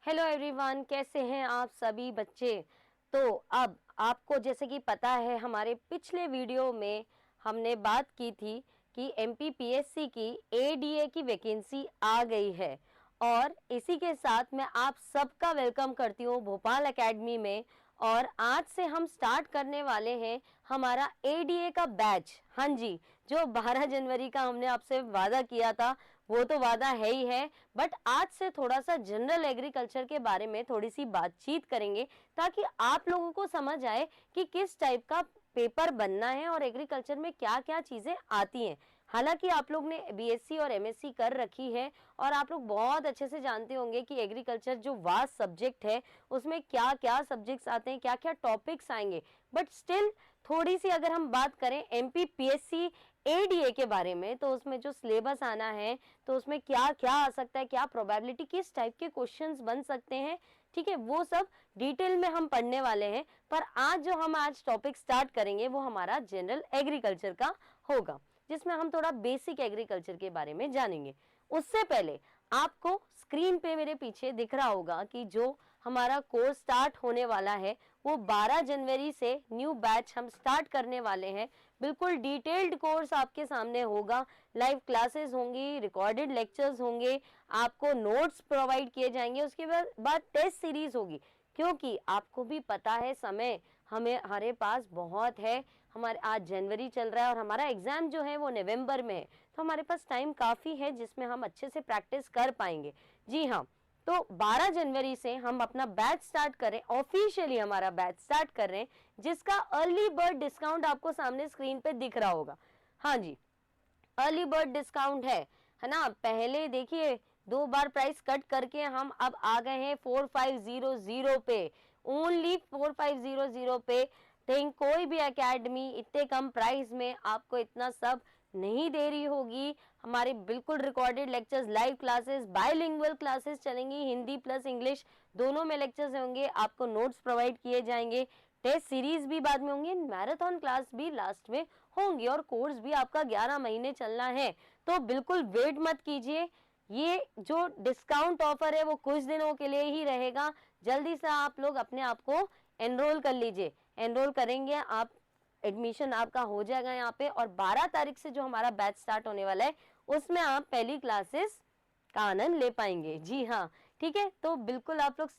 Hello everyone, कैसे हैं आप सभी बच्चे। तो अब आपको जैसे कि पता है, हमारे पिछले वीडियो में हमने बात की थी कि एमपीपीएससी की एडीए की वैकेंसी आ गई है और इसी के साथ मैं आप सबका वेलकम करती हूँ भोपाल एकेडमी में। और आज से हम स्टार्ट करने वाले हैं हमारा एडीए का बैच। हाँ जी, जो 12 जनवरी का हमने आपसे वादा किया था वो तो वादा है ही है, बट आज से थोड़ा सा जनरल एग्रीकल्चर के बारे में थोड़ी सी बातचीत करेंगे ताकि आप लोगों को समझ आए कि किस टाइप का पेपर बनना है और एग्रीकल्चर में क्या क्या चीजें आती हैं। हालांकि आप लोग ने बीएससी और एमएससी कर रखी है और आप लोग बहुत अच्छे से जानते होंगे कि एग्रीकल्चर जो वास्ट सब्जेक्ट है उसमें क्या क्या सब्जेक्ट्स आते हैं, क्या क्या टॉपिक्स आएंगे। बट स्टिल थोड़ी सी अगर हम बात करें एमपीपीएससी एडीए के बारे में, तो उसमें जो सिलेबस आना है तो उसमें क्या क्या आ सकता है, क्या प्रोबेबिलिटी, किस टाइप के क्वेश्चंस बन सकते हैं, ठीक है, वो सब डिटेल में हम पढ़ने वाले हैं। पर आज टॉपिक स्टार्ट करेंगे वो हमारा जनरल एग्रीकल्चर का होगा, जिसमें हम थोड़ा बेसिक एग्रीकल्चर के बारे में जानेंगे। उससे पहले आपको स्क्रीन पे मेरे पीछे दिख रहा होगा कि जो हमारा कोर्स स्टार्ट होने वाला है वो 12 जनवरी से न्यू बैच हम स्टार्ट करने वाले हैं। बिल्कुल डिटेल्ड कोर्स आपके सामने होगा, लाइव क्लासेस होंगी, रिकॉर्डेड लेक्चर्स होंगे, आपको नोट्स प्रोवाइड किए जाएंगे, उसके बाद टेस्ट सीरीज होगी। क्योंकि आपको भी पता है समय हमारे पास बहुत है। हमारे आज जनवरी चल रहा है और हमारा एग्जाम जो है वो नवंबर में है, तो हमारे पास टाइम काफ़ी है जिसमें हम अच्छे से प्रैक्टिस कर पाएंगे। जी हाँ, तो 12 जनवरी से हम अपना बैच स्टार्ट करें, ऑफिशियली हमारा बैच स्टार्ट कर रहे हैं, जिसका अर्ली बर्ड डिस्काउंट आपको सामने स्क्रीन पे दिख रहा होगा। हाँ जी, अर्ली बर्ड डिस्काउंट है ना। पहले देखिए 2 बार प्राइस कट करके हम अब आ गए हैं 4500 पे, ओनली 4500 पे। थिंक कोई भी एकेडमी इतने कम प्राइस में आपको इतना सब नहीं दे रही होगी। हमारे बिल्कुल recorded lectures, live classes, bilingual classes चलेंगी, हिंदी प्लस इंग्लिश दोनों में लेक्चर्स होंगे, आपको नोट्स प्रोवाइड किए जाएंगे, टेस्ट सीरीज भी बाद में होंगी, मैराथन क्लास भी लास्ट में होंगी और कोर्स भी आपका 11 महीने चलना है। तो बिल्कुल वेट मत कीजिए, ये जो डिस्काउंट ऑफर है वो कुछ दिनों के लिए ही रहेगा। जल्दी से आप लोग अपने आप को एनरोल कर लीजिए। एनरोल करेंगे आप, एडमिशन आपका हो जाएगा यहाँ पे, और 12 तारीख से जो हमारा बैच स्टार्ट होने वाला है उसमें आप पहली क्लासेस का आनंद ले पाएंगे। जी हाँ, ठीक है, तो बिल्कुल आप लोग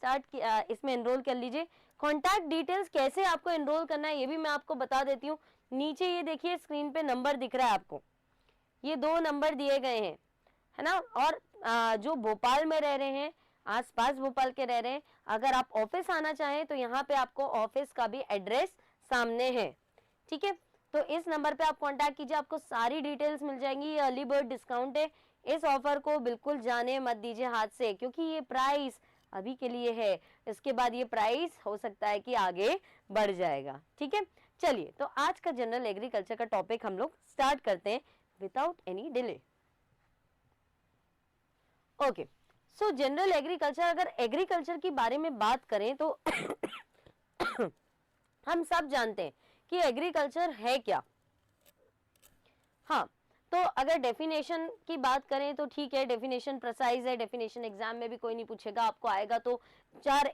इसमें एनरोल कर लीजिए। कॉन्टैक्ट डिटेल्स कैसे आपको एनरोल करना है ये भी मैं आपको बता देती हूँ। नीचे ये देखिए स्क्रीन पे नंबर दिख रहा है आपको, ये 2 नंबर दिए गए हैं, है ना। और जो भोपाल में रह रहे हैं, आसपास भोपाल के रह रहे हैं, अगर आप ऑफिस आना चाहें तो यहाँ पे आपको ऑफिस का भी एड्रेस सामने है, ठीक है। तो इस नंबर पे आप कांटेक्ट कीजिए, आपको सारी डिटेल्स मिल जाएंगी। ये अर्ली बर्ड डिस्काउंट है, इस ऑफर को बिल्कुल जाने मत दीजिए हाथ से, क्योंकि ये प्राइस अभी के लिए है, इसके बाद ये प्राइस हो सकता है कि आगे बढ़ जाएगा, ठीक है। चलिए, तो आज का जनरल एग्रीकल्चर का टॉपिक हम लोग स्टार्ट करते हैं विदाउट एनी डिले। ओके, सो जनरल एग्रीकल्चर, अगर एग्रीकल्चर की बारे में बात करें तो हम सब जानते हैं कि एग्रीकल्चर है क्या। हाँ, तो अगर डेफिनेशन की बात करें तो ठीक है, डेफिनेशन प्रिसाइज है, डेफिनेशन एग्जाम में भी कोई नहीं पूछेगा, आपको आएगा तो 4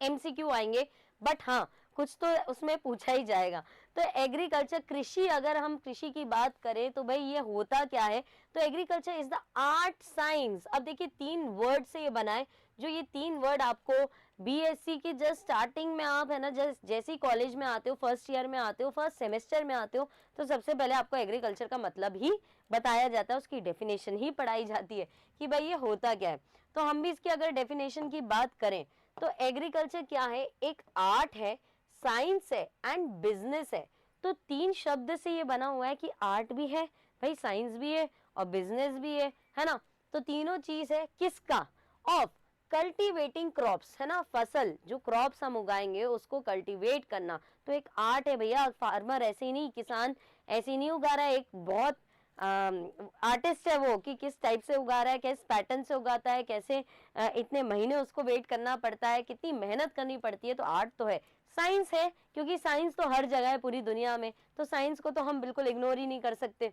एमसीक्यू आएंगे, बट हाँ कुछ तो उसमें पूछा ही जाएगा। तो एग्रीकल्चर, कृषि, अगर हम कृषि की बात करें तो भाई ये होता क्या है, तो agriculture is the art science. अब देखिए 3 वर्ड से ये बना है, जो ये 3 वर्ड आपको बीएससी की जस्ट स्टार्टिंग में, आप है ना जैसे कॉलेज में आते हो, फर्स्ट ईयर में आते हो, फर्स्ट सेमेस्टर में आते हो, तो सबसे पहले आपको एग्रीकल्चर का मतलब ही बताया जाता है, उसकी डेफिनेशन ही पढ़ाई जाती है कि भाई ये होता क्या है। तो हम भी इसकी अगर डेफिनेशन की बात करें तो एग्रीकल्चर क्या है, एक आर्ट है, साइंस है एंड बिजनेस है। तो 3 शब्द से ये बना हुआ है कि आर्ट भी है भाई, साइंस भी है और बिजनेस भी है ना। तो तीनों चीज है किसका, ऑफ कल्टीवेटिंग क्रॉप्स, है ना, फसल, जो क्रॉप्स हम उगाएंगे उसको कल्टीवेट करना, तो एक आर्ट है भैया। फार्मर ऐसे ही नहीं, किसान ऐसे ही नहीं उगा रहा है, एक बहुत आर्टिस्ट है वो, कि किस टाइप से उगा रहा है, किस पैटर्न से उगाता है, कैसे इतने महीने उसको वेट करना पड़ता है, कितनी मेहनत करनी पड़ती है। तो आर्ट तो है। साइंस है, क्योंकि साइंस तो हर जगह है पूरी दुनिया में, तो साइंस को तो हम बिल्कुल इग्नोर ही नहीं कर सकते।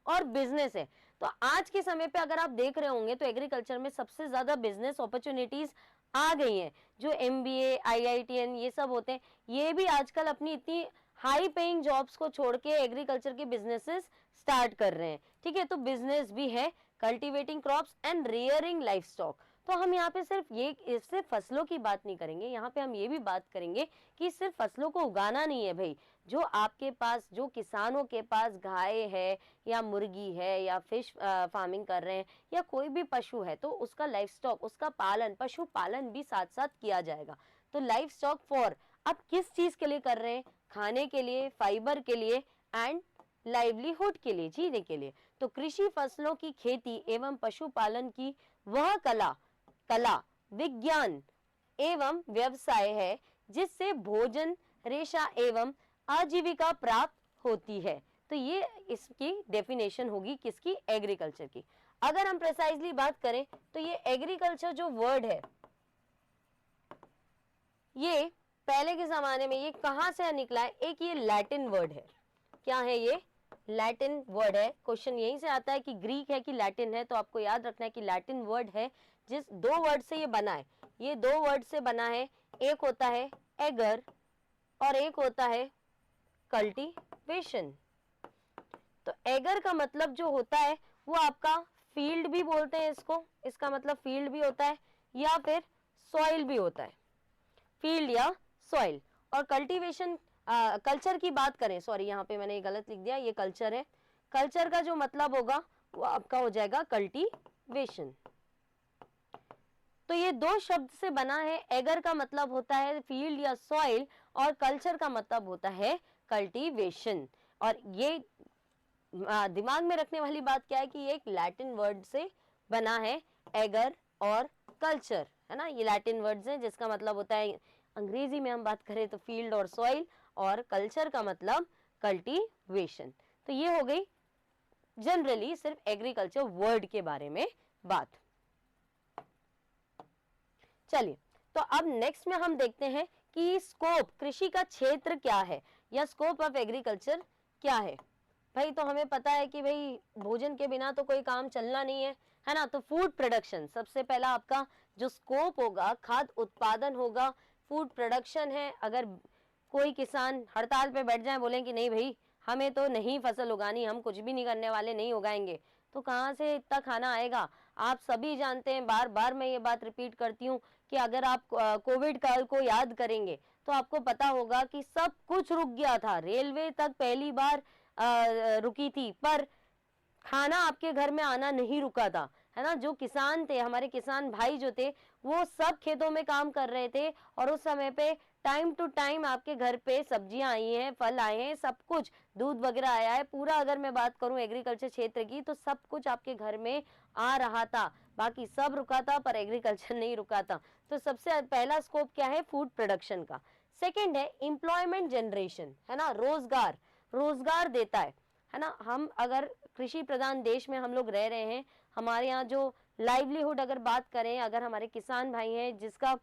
और बिजनेस है, तो आज के समय पे अगर आप देख रहे होंगे तो एग्रीकल्चर में सबसे ज्यादा बिजनेस अपॉर्चुनिटीज आ गई हैं। जो एमबीए, आईआईटीएन ये सब होते हैं, ये भी आजकल अपनी इतनी हाई पेइंग जॉब्स को छोड़ के एग्रीकल्चर के बिजनेसेस स्टार्ट कर रहे हैं। ठीक है, तो बिजनेस भी है cultivating crops and rearing life stock. तो हम यहाँ पे सिर्फ फसलों की बात नहीं करेंगे, यहाँ पे हम ये भी बात करेंगे कि सिर्फ फसलों को उगाना नहीं है भाई। जो आपके पास, जो किसानों के पास गाय है या मुर्गी है या फिश फार्मिंग कर रहे हैं या कोई भी पशु है, तो उसका लाइफ स्टॉक, उसका पालन, पशु पालन भी साथ साथ किया जाएगा। तो लाइफ स्टॉक फॉर, अब किस चीज के लिए कर रहे हैं? खाने के लिए, फाइबर के लिए एंड लाइवलीहुड के लिए, जीने के लिए। तो कृषि फसलों की खेती एवं पशुपालन की वह कला, विज्ञान एवं व्यवसाय है जिससे भोजन, रेशा एवं आजीविका प्राप्त होती है। तो ये इसकी डेफिनेशन होगी किसकी? एग्रीकल्चर की। अगर हम प्रिसाइजली बात करें तो ये एग्रीकल्चर जो वर्ड है, ये पहले के जमाने में ये कहां से निकला है? एक ये लैटिन वर्ड है। क्या है ये? लैटिन वर्ड है। क्वेश्चन यहीं से आता है कि ग्रीक है कि लैटिन है, तो आपको याद रखना है कि लैटिन वर्ड है, जिस दो वर्ड से ये बना है। ये दो वर्ड से बना है, एक होता है एगर और एक होता है कल्टीवेशन। तो एगर का मतलब जो होता है वो आपका फील्ड भी बोलते हैं इसको, इसका मतलब फील्ड भी होता है या फिर सॉइल भी होता है, फील्ड या सॉइल। और कल्टीवेशन, कल्चर की बात करें, सॉरी यहाँ पे मैंने गलत लिख दिया, ये कल्चर है। कल्चर का जो मतलब होगा वो आपका हो जाएगा कल्टीवेशन। तो ये दो शब्द से बना है। एगर का मतलब होता है फील्ड या सॉइल और कल्चर का मतलब होता है कल्टीवेशन। और ये दिमाग में रखने वाली बात क्या है कि ये एक लैटिन वर्ड से बना है, एगर और कल्चर, है ना। ये लैटिन वर्ड्स हैं जिसका मतलब होता है, अंग्रेजी में हम बात करें तो फील्ड और सॉइल, और कल्चर का मतलब कल्टीवेशन। तो ये हो गई जनरली सिर्फ एग्रीकल्चर वर्ड के बारे में बात। चलिए, तो अब नेक्स्ट में हम देखते हैं कि स्कोप, कृषि का क्षेत्र क्या है या स्कोप ऑफ एग्रीकल्चर क्या है। भाई तो हमें पता है कि भाई भोजन के बिना तो कोई काम चलना नहीं है ना। तो फूड प्रोडक्शन सबसे पहला आपका जो स्कोप होगा, खाद्य उत्पादन होगा, फूड प्रोडक्शन है। अगर कोई किसान हड़ताल पे बैठ जाए, बोले कि नहीं भाई हमें तो नहीं फसल उगानी, हम कुछ भी नहीं करने वाले, नहीं उगाएंगे, तो कहाँ से इतना खाना आएगा? आप सभी जानते हैं, बार बार मैं ये बात रिपीट करती हूँ कि अगर आप कोविड काल को याद करेंगे तो आपको पता होगा कि सब कुछ रुक गया था। रेलवे तक पहली बार रुकी थी, पर खाना आपके घर में आना नहीं रुका था, है ना। जो किसान थे, हमारे किसान भाई जो थे, वो सब खेतों में काम कर रहे थे और उस समय पे टाइम टू टाइम आपके घर पे सब्जियां आई हैं, फल आए हैं, सब कुछ, दूध वगैरह आया है। पूरा अगर मैं बात करूं एग्रीकल्चर क्षेत्र की तो सब कुछ आपके घर में आ रहा था। बाकी सब रुका था पर एग्रीकल्चर नहीं रुका था। तो सबसे पहला स्कोप क्या है? फूड प्रोडक्शन का। सेकेंड है एम्प्लॉयमेंट जनरेशन, है ना, रोजगार देता है ना। हम अगर कृषि प्रधान देश में हम लोग रह रहे हैं, हमारे यहाँ जो लाइवलीहुड अगर बात करें, अगर हमारे किसान भाई हैं जिसका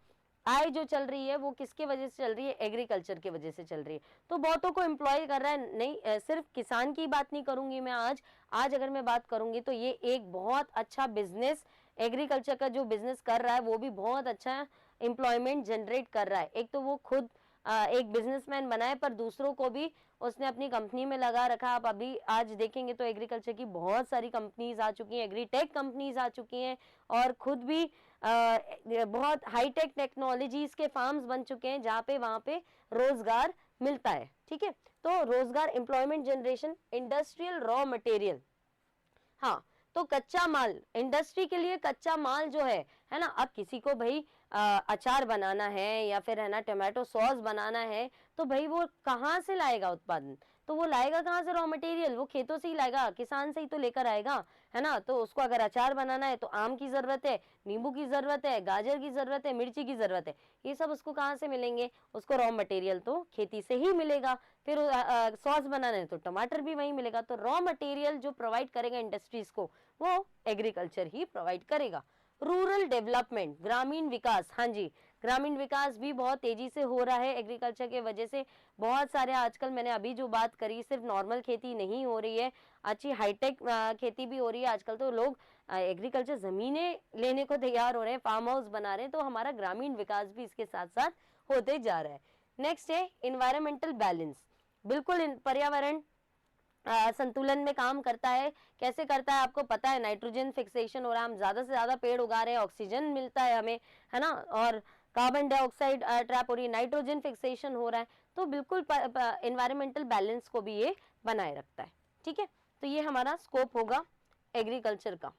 आय जो चल रही है वो किसके वजह से चल रही है? एग्रीकल्चर की वजह से चल रही है। तो बहुतों को एम्प्लॉय कर रहा है। नहीं, सिर्फ किसान की बात नहीं करूंगी मैं आज अगर मैं बात करूंगी तो ये एक बहुत अच्छा बिजनेस, एग्रीकल्चर का जो बिजनेस कर रहा है वो भी बहुत अच्छा एम्प्लॉयमेंट जनरेट कर रहा है। एक तो वो खुद एक बिजनेसमैन बना है, पर दूसरों को भी उसने अपनी कंपनी में लगा रखा। आप अभी आज देखेंगे तो एग्रीकल्चर की बहुत सारी कंपनीज आ चुकी हैं, एग्रीटेक कंपनीज आ चुकी हैं, और खुद भी बहुत हाईटेक टेक्नोलॉजीज के फार्म्स बन चुके हैं जहाँ पे वहां पे रोजगार मिलता है। ठीक है, तो रोजगार, employment generation, industrial raw material. हाँ, तो कच्चा माल, इंडस्ट्री के लिए कच्चा माल जो है ना। अब किसी को भाई अचार बनाना है या फिर है ना टोमेटो सॉस बनाना है, तो भाई वो कहाँ से लाएगा उत्पादन? तो वो लाएगा कहाँ से? रॉ मटेरियल वो खेतों से ही लाएगा, किसान से ही तो लेकर आएगा, है ना। तो उसको अगर अचार बनाना है तो आम की जरूरत है, नींबू की जरूरत है, गाजर की जरूरत है, मिर्ची की जरूरत है। ये सब उसको कहाँ से मिलेंगे? उसको रॉ मटेरियल तो खेती से ही मिलेगा। फिर सॉस बनाना है तो टमाटर भी वहीं मिलेगा। तो रॉ मटेरियल जो प्रोवाइड करेगा इंडस्ट्रीज को, वो एग्रीकल्चर ही प्रोवाइड करेगा। रूरल डेवलपमेंट, ग्रामीण विकास, हाँ जी, ग्रामीण विकास भी बहुत तेजी से हो रहा है एग्रीकल्चर के वजह से। बहुत सारे आजकल मैंने अभी जो बात करी, सिर्फ नॉर्मल खेती नहीं हो रही है, अच्छी हाईटेक खेती भी हो रही है। आजकल तो लोग एग्रीकल्चर जमीनें लेने को तैयार हो रहे हैं, फार्म हाउस बना रहे हैं, तो हमारा ग्रामीण विकास भी इसके साथ साथ होते जा रहा है। नेक्स्ट है इन्वायरमेंटल बैलेंस, बिल्कुल पर्यावरण संतुलन में काम करता है। कैसे करता है आपको पता है, नाइट्रोजन फिक्सेशन हो रहा है, हम ज्यादा से ज्यादा पेड़ उगा रहे हैं, ऑक्सीजन मिलता है हमें, है ना, और कार्बन डाइऑक्साइड ट्रैप हो रही है, नाइट्रोजन फिक्सेशन हो रहा है, तो बिल्कुल एनवायरमेंटल बैलेंस को भी ये बनाए रखता है। ठीक है, तो ये हमारा स्कोप होगा एग्रीकल्चर का।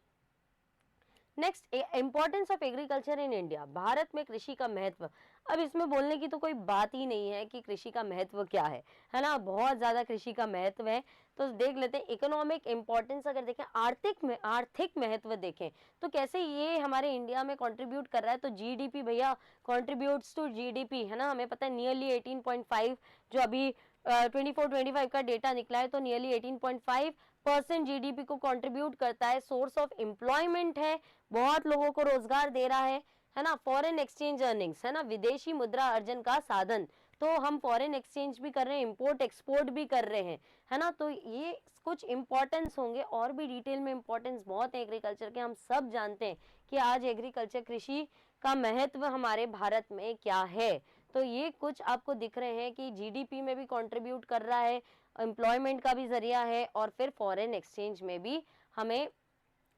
Next, importance of agriculture in India, Bharat में कृषि का महत्व। अब इसमें बोलने की तो कोई बात ही नहीं है कि कृषि का महत्व क्या है ना, बहुत ज्यादा कृषि का महत्व है। तो देख लेते हैं इकोनॉमिक इंपॉर्टेंस, अगर देखें आर्थिक महत्व देखें तो कैसे ये हमारे इंडिया में कंट्रीब्यूट कर रहा है। तो जीडीपी भैया कंट्रीब्यूट्स टू जीडीपी, है ना, हमें पता है नियरली 18.5, जो अभी 24-25 का डेटा निकला है, तो नियरली 18.5% जीडीपी को कंट्रीब्यूट करता है। सोर्स ऑफ एम्प्लॉयमेंट है, बहुत लोगों को रोजगार दे रहा है ना। फॉरेन एक्सचेंज अर्निंग्स, है ना, विदेशी मुद्रा अर्जन का साधन, तो हम फॉरेन एक्सचेंज भी कर रहे हैं, इंपोर्ट एक्सपोर्ट भी कर रहे हैं, है ना। तो ये कुछ इंपॉर्टेंस होंगे, और भी डिटेल में इंपॉर्टेंस बहुत है एग्रीकल्चर के। हम सब जानते हैं कि आज एग्रीकल्चर कृषि का महत्व हमारे भारत में क्या है। तो ये कुछ आपको दिख रहे हैं कि जीडीपी में भी कंट्रीब्यूट कर रहा है, एम्प्लॉयमेंट का भी जरिया है, और फिर फॉरेन एक्सचेंज में भी हमें,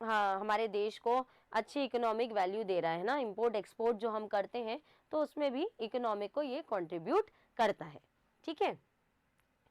हाँ, हमारे देश को अच्छी इकोनॉमिक वैल्यू दे रहा है ना। इंपोर्ट एक्सपोर्ट जो हम करते हैं तो उसमें भी इकोनॉमिक को ये कंट्रीब्यूट करता है। ठीक है,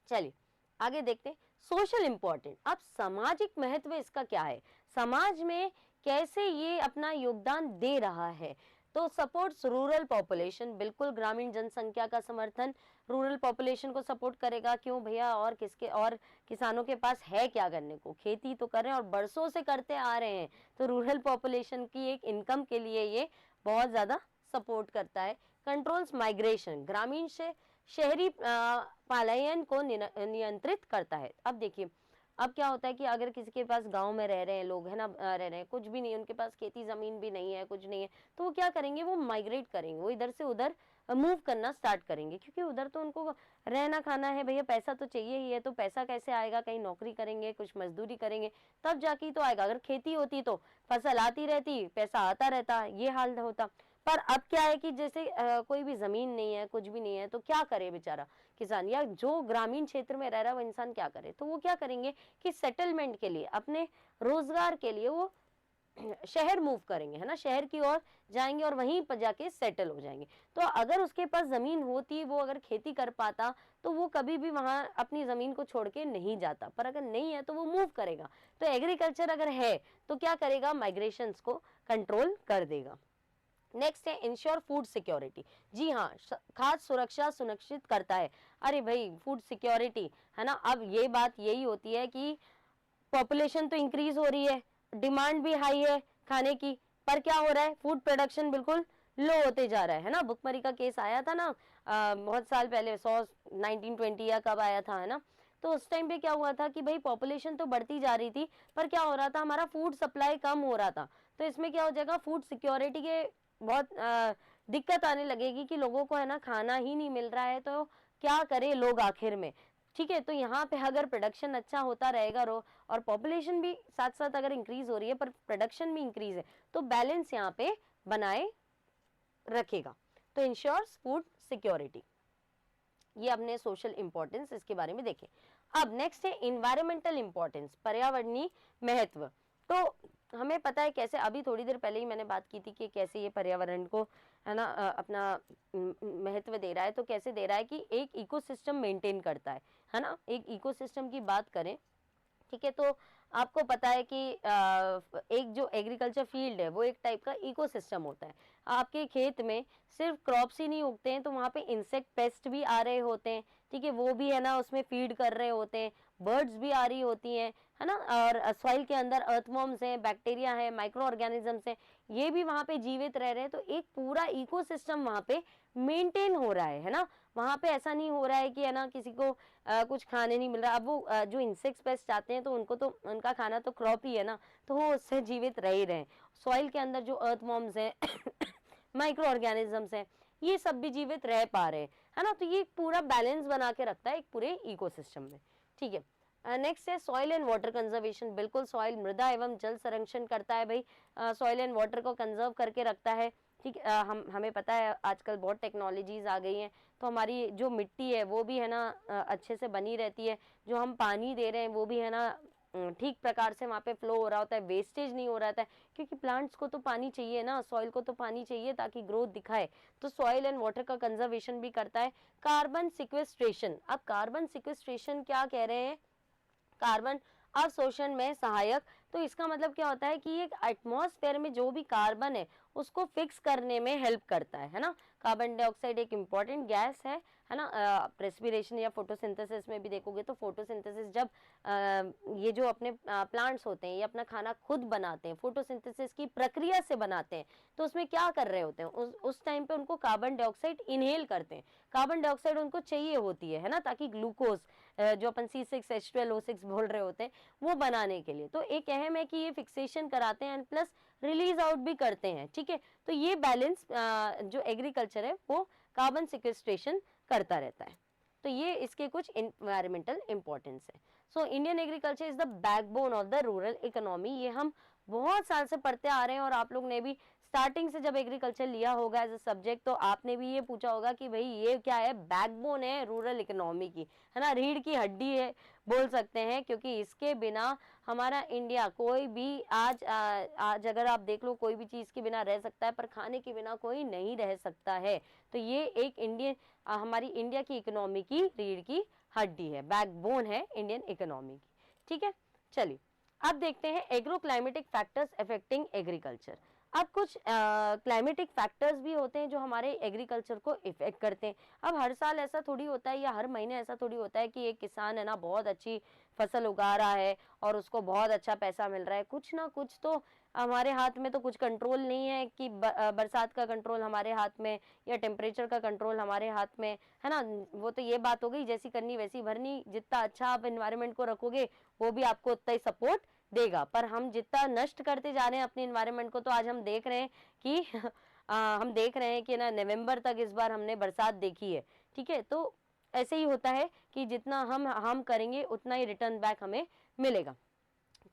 चलिए आगे देखते हैं सोशल इंपॉर्टेंट। अब सामाजिक महत्व इसका क्या है, समाज में कैसे ये अपना योगदान दे रहा है। तो सपोर्ट्स रूरल पॉपुलेशन, बिल्कुल ग्रामीण जनसंख्या का समर्थन रूरल पॉपुलेशन को सपोर्ट करेगा। क्यों भैया, और किसके, और किसानों के पास है क्या करने को, खेती तो कर रहे हैं और बरसों से करते आ रहे हैं, तो रूरल पॉपुलेशन की एक इनकम के लिए ये बहुत ज्यादा सपोर्ट करता है। कंट्रोल्स माइग्रेशन, ग्रामीण से शहरी पलायन को नियंत्रित करता है। अब देखिए, अब क्या होता है कि अगर किसी के पास गांव में रह रहे हैं लोग, है ना, रह रहे हैं, कुछ भी नहीं, उनके पास खेती जमीन भी नहीं है, कुछ नहीं है, तो वो क्या करेंगे, वो माइग्रेट करेंगे, वो इधर से उधर मूव करना स्टार्ट करेंगे, क्योंकि उधर तो उनको रहना खाना है भैया, पैसा तो चाहिए ही है। तो पैसा कैसे आएगा, कहीं नौकरी करेंगे, कुछ मजदूरी करेंगे, तब जाके तो आएगा। अगर खेती होती तो फसल आती रहती, पैसा आता रहता, ये हाल होता। पर अब क्या है कि जैसे कोई भी जमीन नहीं है, कुछ भी नहीं है, तो क्या करे बेचारा किसान, या जो ग्रामीण क्षेत्र में रह रहा है वो इंसान क्या करे। तो वो क्या करेंगे कि सेटलमेंट के लिए, अपने रोजगार के लिए वो शहर मूव करेंगे, है ना, शहर की ओर जाएंगे और वहीं पर जाके सेटल हो जाएंगे। तो अगर उसके पास जमीन होती, वो अगर खेती कर पाता, तो वो कभी भी वहां अपनी जमीन को छोड़ के नहीं जाता। पर अगर नहीं है तो वो मूव करेगा। तो एग्रीकल्चर अगर है तो क्या करेगा, माइग्रेशंस को कंट्रोल कर देगा। नेक्स्ट है इंश्योर फूड सिक्योरिटी। जी हाँ, खाद्य सुरक्षा सुनिश्चित करता है। अरे भाई, फूड सिक्योरिटी, है ना। अब ये बात यही होती है कि पॉपुलेशन तो इंक्रीज हो रही है, डिमांड भी हाई है खाने की, पर क्या हो रहा है, फूड प्रोडक्शन बिल्कुल लो होते जा रहा है ना। भुखमरी का केस आया था ना बहुत साल पहले, 1920 या कब आया था, है ना। तो उस टाइम पे क्या हुआ था कि भाई पॉपुलेशन तो बढ़ती जा रही थी, पर क्या हो रहा था, हमारा फूड सप्लाई कम हो रहा था। तो इसमें क्या हो जाएगा, फूड सिक्योरिटी के बहुत दिक्कत आने लगेगी कि लोगों को, है ना, खाना ही नहीं मिल रहा है, तो क्या करे लोग आखिर में। ठीक है, तो यहाँ पे अगर प्रोडक्शन अच्छा होता रहेगा और पॉपुलेशन भी साथ साथ अगर इंक्रीज हो रही है पर प्रोडक्शन भी इंक्रीज है, तो बैलेंस यहाँ पे बनाए रखेगा। तो इंश्योर्स फूड सिक्योरिटी, ये अपने सोशल इंपॉर्टेंस इसके बारे में देखें। अब नेक्स्ट है इन्वायरमेंटल इंपॉर्टेंस, पर्यावरणीय महत्व। तो हमें पता है कैसे, अभी थोड़ी देर पहले ही मैंने बात की थी कि कैसे ये पर्यावरण को, है ना, अपना महत्व दे रहा है। तो कैसे दे रहा है कि एक इकोसिस्टम मेंटेन करता है ना। एक इकोसिस्टम की बात करें, ठीक है, तो आपको पता है कि एक जो एग्रीकल्चर फील्ड है वो एक टाइप का इकोसिस्टम होता है। आपके खेत में सिर्फ क्रॉप्स ही नहीं उगते हैं, तो वहाँ पे इंसेक्ट पेस्ट भी आ रहे होते हैं, ठीक है, वो भी, है ना, उसमें फीड कर रहे होते हैं, बर्ड्स भी आ रही होती हैं, है ना, और सॉइल के अंदर अर्थवॉर्म्स हैं, बैक्टीरिया है, माइक्रो ऑर्गेनिजम्स हैं, ये भी वहाँ पे जीवित रह रहे हैं। तो एक पूरा इकोसिस्टम वहाँ पे मेंटेन हो रहा है ना। वहाँ पे ऐसा नहीं हो रहा है कि है ना किसी को कुछ खाने नहीं मिल रहा। अब वो जो इंसेक्ट्स पेस्ट आते हैं तो उनको तो उनका खाना तो क्रॉप ही है ना, तो वो उससे जीवित रह ही रहे हैं। सॉइल के अंदर जो अर्थवॉर्म्स हैं माइक्रो ऑर्गेनिजम्स हैं, ये सब भी जीवित रह पा रहे हैं, है ना। तो ये पूरा बैलेंस बना के रखता है एक पूरे इकोसिस्टम में, ठीक है। नेक्स्ट है सॉइल एंड वाटर कंजर्वेशन। बिल्कुल, सॉइल मृदा एवं जल संरक्षण करता है भाई, सॉइल एंड वाटर को कंजर्व करके रखता है, ठीक है। हमें पता है आजकल बहुत टेक्नोलॉजीज आ गई हैं, तो हमारी जो मिट्टी है वो भी है ना अच्छे से बनी रहती है। जो हम पानी दे रहे हैं वो भी है ना ठीक प्रकार से वहाँ पे फ्लो हो रहा होता है, वेस्टेज नहीं हो रहा था, क्योंकि प्लांट्स को तो पानी चाहिए ना, सॉइल को तो पानी चाहिए ताकि ग्रोथ दिखाए। तो सॉइल एंड वाटर का कंजर्वेशन भी करता है। कार्बन सिक्वेस्ट्रेशन, अब कार्बन सिक्वेस्ट्रेशन क्या कह रहे हैं, कार्बन अवशोषण में सहायक। तो इसका मतलब क्या होता है कि ये एटमॉस्फेयर में जो भी कार्बन है उसको फिक्स करने में हेल्प करता है ना। कार्बन डाइऑक्साइड एक इम्पॉर्टेंट गैस है ना। रेस्पिरेशन या फोटोसिंथेसिस में भी देखोगे तो फोटोसिंथेसिस जब ये जो अपने प्लांट्स होते हैं ये अपना खाना खुद बनाते हैं, फोटोसिंथेसिस की प्रक्रिया से बनाते हैं, तो उसमें क्या कर रहे होते हैं, उस टाइम पे उनको कार्बन डाइऑक्साइड इनहेल करते हैं। कार्बन डाइऑक्साइड उनको चाहिए होती है ना, ताकि ग्लूकोज जो अपन C6H12O6 बोल रहे होते हैं वो बनाने के लिए। तो एक अहम है कि ये फिक्सेशन कराते हैं एंड प्लस रिलीज आउट भी करते हैं, ठीक है। तो ये बैलेंस जो एग्रीकल्चर है वो कार्बन सिक्वेस्ट्रेशन करता रहता है। तो ये इसके कुछ इन्वायरमेंटल इंपॉर्टेंस है। So Indian agriculture is the backbone of the rural economy. ये हम बहुत साल से पढ़ते आ रहे हैं, और आप लोग ने भी स्टार्टिंग से जब एग्रीकल्चर लिया होगा एज अ सब्जेक्ट तो आपने भी ये पूछा होगा कि भाई ये क्या है, बैकबोन है रूरल इकोनॉमी की, है ना, रीढ़ की हड्डी है बोल सकते हैं, क्योंकि इसके बिना हमारा इंडिया कोई भी आज अगर आप देख लो कोई भी चीज के बिना रह सकता है, पर खाने के बिना कोई नहीं रह सकता है। तो ये एक हमारी इंडिया की इकोनॉमी की रीढ़ की हड्डी है, बैकबोन है इंडियन इकोनॉमी की, ठीक है। चलिए अब देखते हैं agro climatic factors affecting agriculture. अब कुछ क्लाइमेटिक फैक्टर्स भी होते हैं जो हमारे एग्रीकल्चर को इफेक्ट करते हैं। अब हर साल ऐसा थोड़ी होता है या हर महीने ऐसा थोड़ी होता है कि एक किसान है ना बहुत अच्छी फसल उगा रहा है और उसको बहुत अच्छा पैसा मिल रहा है। कुछ ना कुछ तो हमारे हाथ में तो कुछ कंट्रोल नहीं है कि बरसात का कंट्रोल हमारे हाथ में या टेम्परेचर का कंट्रोल हमारे हाथ में, है ना। वो तो ये बात हो गई, जैसी करनी वैसी भरनी, जितना अच्छा आप एनवायरनमेंट को रखोगे वो भी आपको उतना ही सपोर्ट देगा। पर हम जितना नष्ट करते जा रहे हैं अपने एनवायरनमेंट को, तो आज हम देख रहे हैं कि हम देख रहे हैं कि ना नवंबर तक इस बार हमने बरसात देखी है, ठीक है। तो ऐसे ही होता है कि जितना हम करेंगे उतना ही रिटर्न बैक हमें मिलेगा।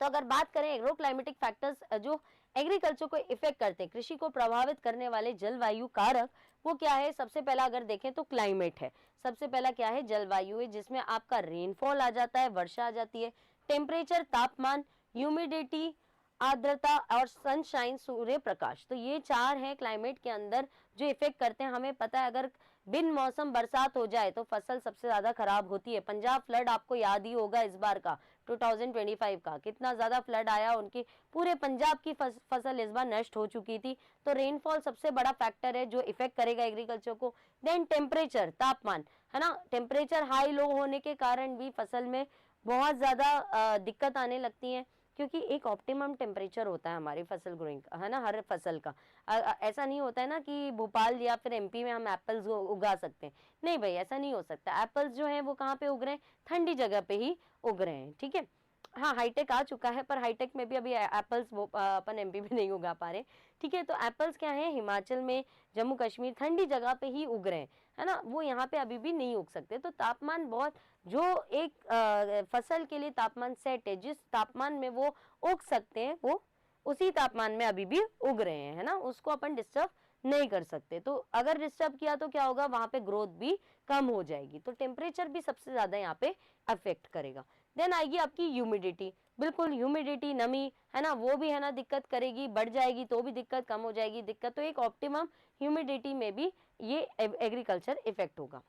तो अगर बात करें एग्रो क्लाइमेटिक फैक्टर्स जो एग्रीकल्चर को इफेक्ट करते हैं, कृषि को प्रभावित करने वाले जलवायु कारक, वो क्या है। सबसे पहला अगर देखें तो क्लाइमेट है, सबसे पहला क्या है, जलवायु है, जिसमें आपका रेनफॉल आ जाता है, वर्षा आ जाती है। टेम्परेचर, तापमान, ह्यूमिडिटी, आर्द्रता और सनशाइन, सूर्य प्रकाश। तो ये चार हैं क्लाइमेट के अंदर जो इफेक्ट करते हैं। हमें पता है अगर बिन मौसम बरसात हो जाए तो फसल सबसे ज्यादा खराब होती है। पंजाब फ्लड आपको याद ही होगा इस बार का 2025 का, कितना ज्यादा फ्लड आया, उनकी पूरे पंजाब की फसल इस बार नष्ट हो चुकी थी। तो रेनफॉल सबसे बड़ा फैक्टर है जो इफेक्ट करेगा एग्रीकल्चर को। देन टेम्परेचर, तापमान, है ना, टेम्परेचर हाई लो होने के कारण भी फसल में बहुत ज्यादा दिक्कत आने लगती है, क्योंकि एक ऑप्टिमम टेम्परेचर होता है हमारी फसल ग्रोइंग का, है ना, हर फसल का। ऐसा नहीं होता है ना कि भोपाल या फिर MP में हम एप्पल्स उगा सकते हैं, नहीं भाई ऐसा नहीं हो सकता। एप्पल्स जो है वो कहाँ पे उग रहे हैं, ठंडी जगह पे ही उग रहे हैं, ठीक है। हाँ, हाईटेक आ चुका है, पर हाईटेक में भी अभी एप्पल्स अपन MP में नहीं उगा पा रहे, ठीक है। तो एप्पल्स क्या है, हिमाचल में, जम्मू कश्मीर, ठंडी जगह पे ही उग रहे हैं, है ना, वो यहाँ पे अभी भी नहीं उग सकते। तो तापमान बहुत, जो एक फसल के लिए तापमान सेट है, जिस तापमान में वो उग सकते हैं, वो उसी तापमान में अभी भी उग रहे हैं, है ना, उसको अपन डिस्टर्ब नहीं कर सकते। तो अगर डिस्टर्ब किया तो क्या होगा, वहां पे ग्रोथ भी कम हो जाएगी। तो टेम्परेचर भी सबसे ज्यादा यहाँ पे अफेक्ट करेगा। देन आएगी आपकी ह्यूमिडिटी। बिल्कुल, ह्यूमिडिटी, नमी, है ना, वो भी है ना दिक्कत करेगी, बढ़ जाएगी तो भी दिक्कत, कम हो जाएगी दिक्कत। तो एक ऑप्टिमम ह्यूमिडिटी में भी ये एग्रीकल्चर इफेक्ट होगा।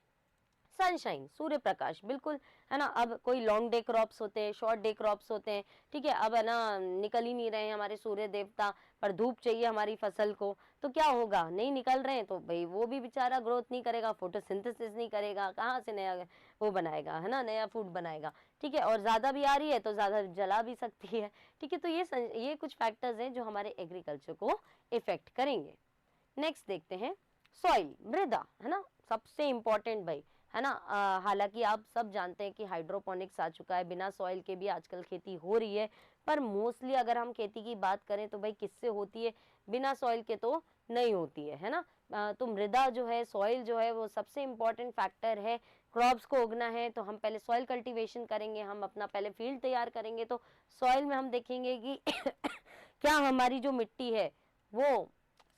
सनशाइन, सूर्य प्रकाश, बिल्कुल, है ना। अब कोई लॉन्ग डे क्रॉप्स होते हैं, शॉर्ट डे क्रॉप्स होते हैं, ठीक है। अब है ना निकल ही नहीं रहे हैं हमारे सूर्य देवता, पर धूप चाहिए हमारी फसल को, तो क्या होगा, नहीं निकल रहे हैं तो भाई वो भी बेचारा ग्रोथ नहीं करेगा, फोटोसिंथेसिस नहीं करेगा, कहाँ से नया वो बनाएगा, है ना, नया फूड बनाएगा, ठीक है, और ज़्यादा भी आ रही है तो ज़्यादा जला भी सकती है, ठीक है। तो ये कुछ फैक्टर्स हैं जो हमारे एग्रीकल्चर को इफेक्ट करेंगे। नेक्स्ट देखते हैं सॉइल, मृदा, है ना, सबसे इम्पोर्टेंट भाई, है ना। हालांकि आप सब जानते हैं कि हाइड्रोपोनिक्स आ चुका है, बिना सॉइल के भी आजकल खेती हो रही है, पर मोस्टली अगर हम खेती की बात करें तो भाई किससे होती है, बिना सॉइल के तो नहीं होती है ना। तो मृदा जो है, सॉइल जो है, वो सबसे इम्पोर्टेंट फैक्टर है। क्रॉप्स को उगना है तो हम पहले सॉइल कल्टीवेशन करेंगे, हम अपना पहले फील्ड तैयार करेंगे, तो सॉइल में हम देखेंगे कि क्या हमारी जो मिट्टी है वो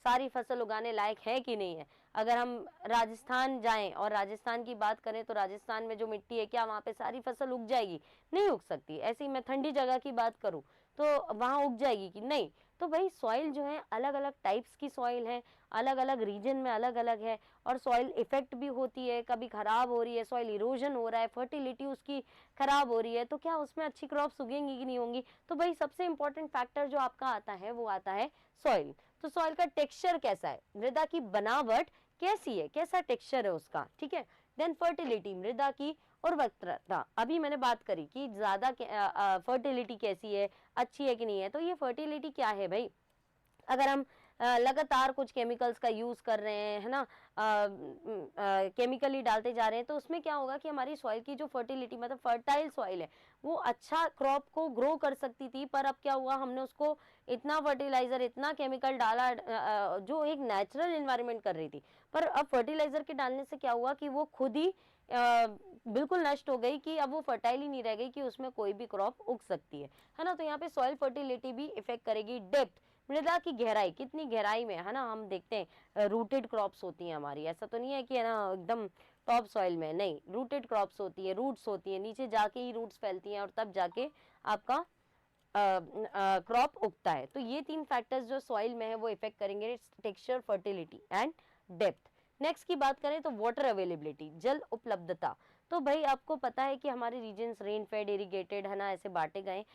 सारी फसल उगाने लायक है कि नहीं है। अगर हम राजस्थान जाएं और राजस्थान की बात करें तो राजस्थान में जो मिट्टी है, क्या वहाँ पे सारी फसल उग जाएगी? नहीं उग सकती। ऐसे ही मैं ठंडी जगह की बात करूँ तो वहाँ उग जाएगी कि नहीं? तो भाई सॉइल जो है, अलग अलग टाइप्स की सॉइल है, अलग अलग रीजन में अलग अलग है, और सॉइल इफेक्ट भी होती है, कभी खराब हो रही है, सॉइल इरोजन हो रहा है, फर्टिलिटी उसकी खराब हो रही है, तो क्या उसमें अच्छी क्रॉप्स उगेंगी कि नहीं होंगी? तो भाई सबसे इंपॉर्टेंट फैक्टर जो आपका आता है वो आता है सॉइल। तो सॉइल का टेक्सचर कैसा है, मृदा की बनावट कैसी है, कैसा टेक्सचर है उसका, ठीक है। देन फर्टिलिटी, मृदा की उर्वरता, अभी मैंने बात करी कि ज्यादा फर्टिलिटी कैसी है, अच्छी है कि नहीं है। तो ये फर्टिलिटी क्या है भाई, अगर हम लगातार कुछ केमिकल्स का यूज कर रहे हैं, है ना, केमिकली डालते जा रहे हैं, तो उसमें क्या होगा कि हमारी सॉइल की जो फर्टिलिटी, मतलब फर्टाइल सॉइल है, वो अच्छा क्रॉप को ग्रो कर सकती थी, पर अब क्या हुआ, हमने उसको इतना फर्टिलाइजर, इतना केमिकल डाला, जो एक नेचुरल एनवायरनमेंट कर रही थी, पर अब फर्टिलाइजर के डालने से क्या हुआ कि वो खुद ही बिल्कुल नष्ट हो गई, कि अब वो फर्टाइल ही नहीं रह गई कि उसमें कोई भी क्रॉप उग सकती है ना। तो यहाँ पे सॉइल फर्टिलिटी भी इफेक्ट करेगी। डेप्थ, मृदा की गहराई, कितनी गहराई में, है ना, हम देखते हैं रूटेड क्रॉप्स होती हैं हमारी, ऐसा तो नहीं है कि, है ना, एकदम टॉप सॉइल में, नहीं, रूटेड क्रॉप्स होती है, रूट्स होती है, नीचे जाके ही रूट्स फैलती हैं और तब जाके आपका क्रॉप उगता है। तो ये तीन फैक्टर्स जो सॉइल में है वो इफेक्ट करेंगे texture, fertility and depth. Next की बात करें तो वाटर अवेलेबिलिटी, जल उपलब्धता। तो भाई आपको पता है कि हमारे रीजन्स रेन फेड, इरिगेटेड, है ना, ऐसे बांटे गए।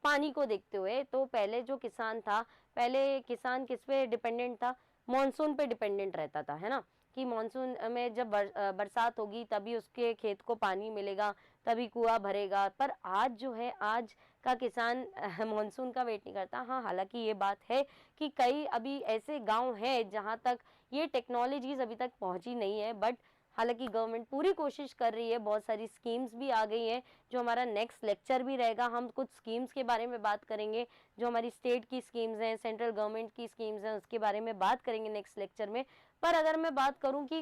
पानी को देखते हुए तो पहले जो किसान था, पहले किसान किस पे डिपेंडेंट था, मॉनसून पे डिपेंडेंट रहता था, है ना, कि मॉनसून में जब बरसात होगी तभी उसके खेत को पानी मिलेगा, तभी कुआं भरेगा। पर आज जो है, आज का किसान मॉनसून का वेट नहीं करता। हाँ, हालांकि ये बात है कि कई अभी ऐसे गांव हैं जहां तक ये टेक्नोलॉजीज अभी तक पहुंची नहीं है, बट हालांकि गवर्नमेंट पूरी कोशिश कर रही है, बहुत सारी स्कीम्स भी आ गई हैं, जो हमारा नेक्स्ट लेक्चर भी रहेगा, हम कुछ स्कीम्स के बारे में बात करेंगे, जो हमारी स्टेट की स्कीम्स हैं, सेंट्रल गवर्नमेंट की स्कीम्स हैं, उसके बारे में बात करेंगे नेक्स्ट लेक्चर में। पर अगर मैं बात करूं कि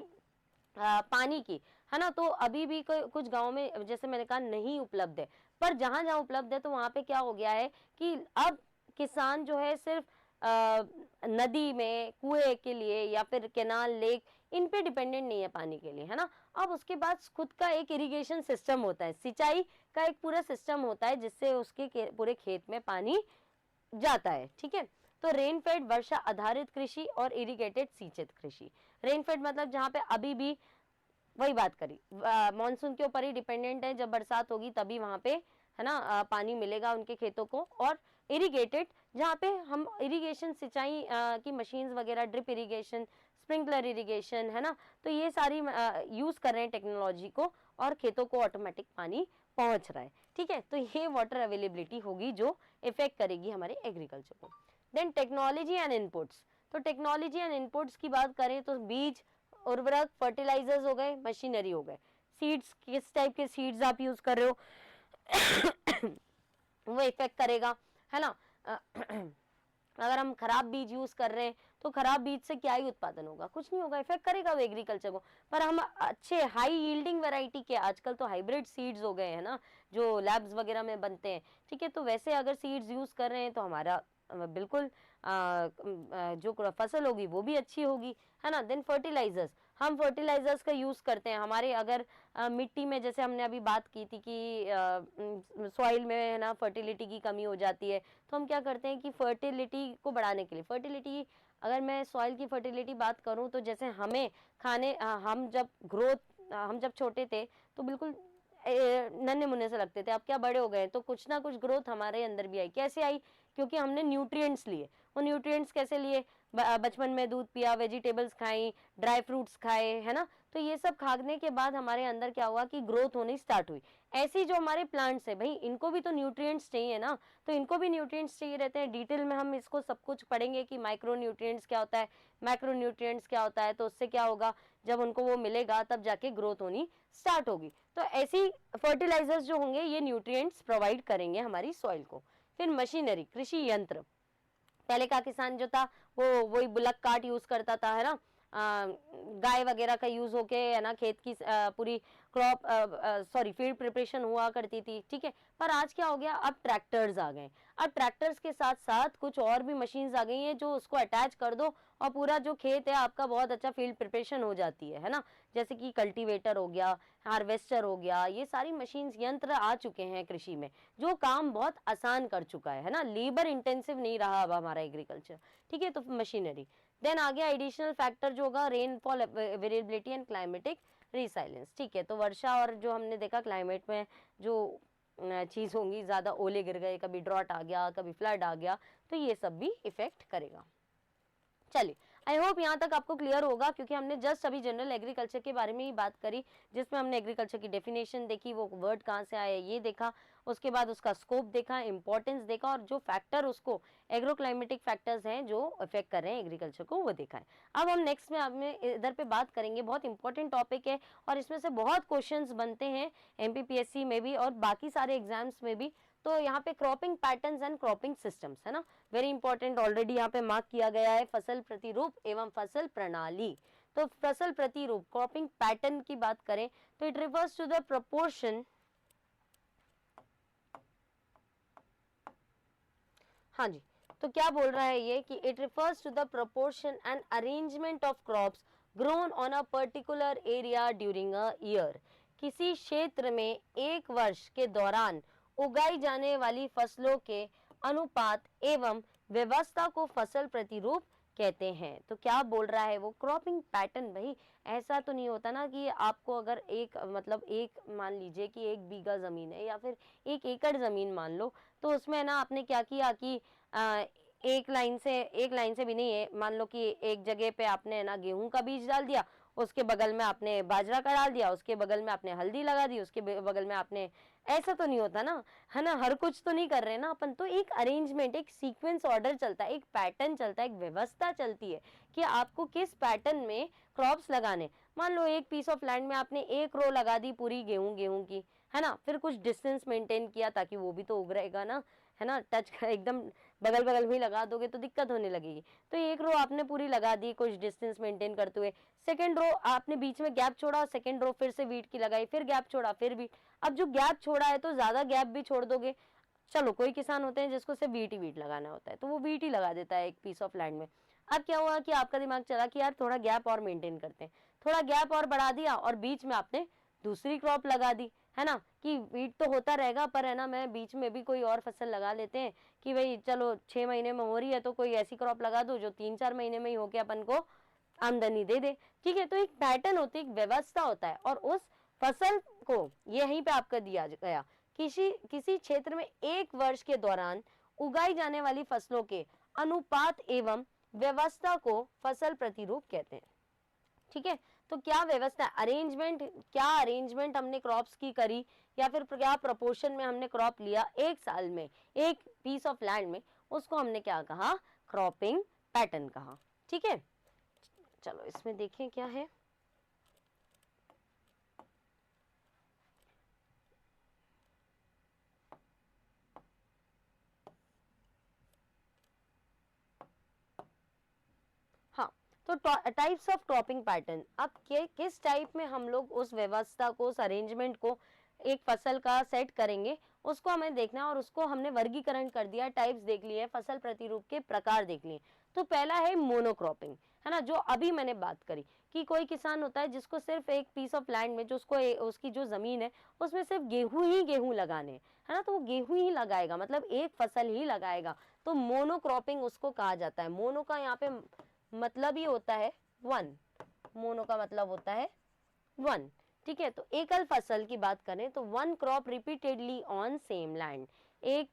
पानी की, है ना, तो अभी भी कुछ गाँव में, जैसे मैंने कहा, नहीं उपलब्ध है, पर जहां जहां उपलब्ध है तो वहां पे क्या हो गया है कि अब किसान जो है सिर्फ नदी में, कुएं के लिए या फिर केनाल, लेक, इन पे डिपेंडेंट नहीं है पानी के लिए, है ना। अब उसके बाद खुद का एक इरिगेशन सिस्टम होता है, सिंचाई का एक पूरा सिस्टम होता है, जिससे उसके पूरे खेत में पानी जाता है, ठीक है। तो रेनफेड, वर्षा आधारित कृषि और इरिगेटेड सिंचित कृषि। रेनफेड मतलब जहाँ पे अभी भी वही बात करी, मॉनसून के ऊपर ही डिपेंडेंट है, जब बरसात होगी तभी वहां पे, है ना, पानी मिलेगा उनके खेतों को। और इरिगेटेड, जहाँ पे हम इरिगेशन, सिंचाई की मशीन्स वगैरह, ड्रिप इरिगेशन, स्प्रिंकलर इरिगेशन, है ना, तो ये सारी यूज कर रहे हैं टेक्नोलॉजी को, और खेतों को ऑटोमेटिक पानी पहुंच रहा है, ठीक है। तो ये वाटर अवेलेबिलिटी होगी जो इफेक्ट करेगी हमारे एग्रीकल्चर को। Then technology and inputs. तो टेक्नोलॉजी एंड इनपुट्स की बात करें तो बीज, उर्वरक, फर्टिलाइजर्स हो गए, मशीनरी हो गए, सीड्स, किस टाइप के सीड्स आप यूज कर रहे हो वो इफेक्ट करेगा, है ना। अगर हम खराब बीज यूज कर रहे हैं तो खराब बीज से क्या ही उत्पादन होगा, कुछ नहीं होगा, इफेक्ट करेगा वो एग्रीकल्चर को। पर हम अच्छे हाई यील्डिंग वैरायटी के, आजकल तो हाइब्रिड सीड्स हो गए हैं ना, जो लैब्स वगैरह में बनते हैं, ठीक है, तो वैसे अगर सीड्स यूज कर रहे हैं तो हमारा बिल्कुल जो फसल होगी वो भी अच्छी होगी, है ना। देन फर्टिलाइजर्स, हम फर्टिलाइजर्स का यूज करते हैं, हमारे अगर मिट्टी में, जैसे हमने अभी बात की थी कि सॉइल में, है ना, फर्टिलिटी की कमी हो जाती है, तो हम क्या करते हैं कि फर्टिलिटी को बढ़ाने के लिए, फर्टिलिटी, अगर मैं सॉइल की फर्टिलिटी बात करूं तो जैसे हमें हम जब छोटे थे तो बिल्कुल नन्हे मुन्ने से लगते थे, अब क्या बड़े हो गए तो कुछ ना कुछ ग्रोथ हमारे अंदर भी आई। कैसे आई? क्योंकि हमने न्यूट्रिएंट्स लिए। वो न्यूट्रिएंट्स कैसे लिए? बचपन में दूध पिया, वेजिटेबल्स खाई, ड्राई फ्रूट्स खाए, है ना, तो ये सब खाने के बाद हमारे अंदर क्या हुआ कि ग्रोथ होनी स्टार्ट हुई। ऐसे ही जो हमारे प्लांट्स है भाई, इनको भी तो न्यूट्रिएंट्स चाहिए ना, तो इनको भी न्यूट्रिएंट्स चाहिए रहते हैं। डिटेल में हम इसको सब कुछ पढ़ेंगे कि माइक्रो न्यूट्रिएंट्स क्या होता है, मैक्रो न्यूट्रिएंट्स क्या होता है। तो उससे क्या होगा, जब उनको वो मिलेगा तब जाके ग्रोथ होनी स्टार्ट होगी। तो ऐसी फर्टिलाइजर्स जो होंगे ये न्यूट्रिएंट्स प्रोवाइड करेंगे हमारी सॉइल को। फिर मशीनरी, कृषि यंत्र। पहले का किसान जो था वो वही बुलक कार्ट यूज करता था, है ना, गाय वगैरह का यूज होके, है ना, खेत की पूरी क्रॉप सॉरी फील्ड प्रिपरेशन हुआ करती थी, ठीक है। पर आज क्या हो गया, अब ट्रैक्टर्स आ गए। अब ट्रैक्टर्स के साथ साथ कुछ और भी मशीन्स आ गई हैं जो उसको अटैच कर दो और पूरा जो खेत है आपका बहुत अच्छा फील्ड प्रिपरेशन हो जाती है ना। जैसे कि कल्टीवेटर हो गया, हार्वेस्टर हो गया, ये सारी मशीन्स यंत्र आ चुके हैं कृषि में, जो काम बहुत आसान कर चुका है ना, लेबर इंटेंसिव नहीं रहा अब हमारा एग्रीकल्चर, ठीक है। तो मशीनरी। देन आ गया एडिशनल फैक्टर जो होगा rainfall variability and climatic resilience, ठीक है। तो वर्षा और जो हमने देखा क्लाइमेट में जो चीज होंगी, ज्यादा ओले गिर गए, कभी ड्रॉट आ गया, कभी फ्लड आ गया, तो ये सब भी इफेक्ट करेगा। चलिए, आई होप यहाँ तक आपको क्लियर होगा, क्योंकि हमने जस्ट अभी जनरल एग्रीकल्चर के बारे में ही बात करी, जिसमें हमने एग्रीकल्चर की डेफिनेशन देखी, वो वर्ड कहाँ से आया ये देखा, उसके बाद उसका स्कोप देखा, इंपॉर्टेंस देखा, और जो फैक्टर उसको एग्रोक्लाइमेटिक फैक्टर्स हैं जो इफेक्ट कर रहे हैं एग्रीकल्चर को, वो देखा है। अब हम नेक्स्ट में हमें इधर पे बात करेंगे, बहुत इंपॉर्टेंट टॉपिक है और इसमें से बहुत क्वेश्चंस बनते हैं एमपीपीएससी में भी और बाकी सारे एग्जाम्स में भी। तो यहाँ पे cropping patterns and cropping systems, है ना, वेरी इंपॉर्टेंट, ऑलरेडी यहाँ पे मार्क किया गया है। फसल प्रतिरूप एवं फसल प्रणाली। तो फसल प्रतिरूप, क्रॉपिंग पैटर्न की बात करें तो it refers to the proportion, हाँ जी, तो क्या बोल रहा है ये कि it refers to the proportion and arrangement of crops grown on a particular area during a year. किसी क्षेत्र में एक वर्ष के दौरान उगाई जाने वाली फसलों के अनुपात एवं व्यवस्था को फसल प्रतिरूप कहते हैं। तो क्या बोल रहा है वो, क्रॉपिंग पैटर्न। भाई ऐसा तो नहीं होता ना कि आपको अगर एक मतलब एक मान लीजिए कि 1 बीघा जमीन है या फिर 1 एकड़ जमीन मान लो, तो उसमें ना आपने क्या किया कि एक लाइन से भी नहीं है, मान लो कि एक जगह पे आपने ना गेहूं का बीज डाल दिया, उसके बगल में आपने बाजरा का डाल दिया, उसके बगल में आपने हल्दी लगा दी, उसके बगल में आपने, ऐसा तो नहीं होता ना, है ना, हर कुछ तो नहीं कर रहे ना अपन। तो एक अरेंजमेंट, एक सीक्वेंस ऑर्डर चलता है, एक पैटर्न चलता है, एक व्यवस्था चलती है कि आपको किस पैटर्न में क्रॉप्स लगाने। मान लो एक पीस ऑफ लैंड में आपने एक रो लगा दी पूरी गेहूं की, है ना, फिर कुछ डिस्टेंस मेंटेन किया ताकि वो भी तो उग रहेगा ना, है ना, टच एकदम बगल बगल में ही लगा दोगे तो दिक्कत होने लगेगी। तो एक रो आपने पूरी लगा दी कुछ डिस्टेंस मेंटेन करते हुए, सेकंड रो आपने बीच में गैप छोड़ा, सेकंड रो फिर से वीट की लगाई, फिर गैप छोड़ा, फिर वीट। अब जो गैप छोड़ा है तो ज्यादा गैप भी छोड़ दोगे, चलो कोई किसान होते हैं जिसको सिर्फ वीट ही वीट लगाना होता है तो वो वीट ही लगा देता है एक पीस ऑफ लैंड में। अब क्या हुआ कि आपका दिमाग चला कि यार थोड़ा गैप और मेंटेन करते हैं, थोड़ा गैप और बढ़ा दिया और बीच में आपने दूसरी क्रॉप लगा दी, है ना, कि वीट तो होता रहेगा पर, है ना, मैं बीच में भी कोई और फसल लगा लेते हैं कि भाई चलो 6 महीने में हो रही है तो कोई ऐसी क्रॉप लगा दो जो 3-4 महीने में ही होके अपन को आमदनी दे दे, ठीक है। तो एक पैटर्न होती है, एक व्यवस्था होता है, और उस फसल को यहीं पे आपका दिया गया, किसी क्षेत्र में एक वर्ष के दौरान उगाई जाने वाली फसलों के अनुपात एवं व्यवस्था को फसल प्रतिरूप कहते हैं, ठीक है। तो क्या व्यवस्था, अरेंजमेंट, क्या अरेंजमेंट हमने क्रॉप्स की करी या फिर क्या प्रोपोर्शन में हमने क्रॉप लिया एक साल में एक पीस ऑफ लैंड में, उसको हमने क्या कहा, क्रॉपिंग पैटर्न कहा, ठीक है। चलो इसमें देखें क्या है। हाँ, तो टाइप्स ऑफ क्रॉपिंग पैटर्न, अब किस टाइप में हम लोग उस व्यवस्था को, उस अरेंजमेंट को एक फसल का सेट करेंगे, उसको हमें देखना है। और उसको हमने वर्गीकरण कर दिया, टाइप्स देख लिए, फसल प्रतिरूप के प्रकार देख लिए। तो पहला है मोनोक्रॉपिंग, है ना, जो अभी मैंने बात करी कि कोई किसान होता है जिसको सिर्फ एक पीस ऑफ लैंड में, जो उसको उसकी जो जमीन है उसमें सिर्फ गेहूं लगाने, है ना, तो वो गेहूं ही लगाएगा, मतलब एक फसल ही लगाएगा। तो मोनोक्रॉपिंग उसको कहा जाता है। मोनो का यहाँ पे मतलब ही होता है वन, मोनो का मतलब होता है वन, ठीक है। तो एकल फसल की बात करें तो one crop repeatedly on same land, एक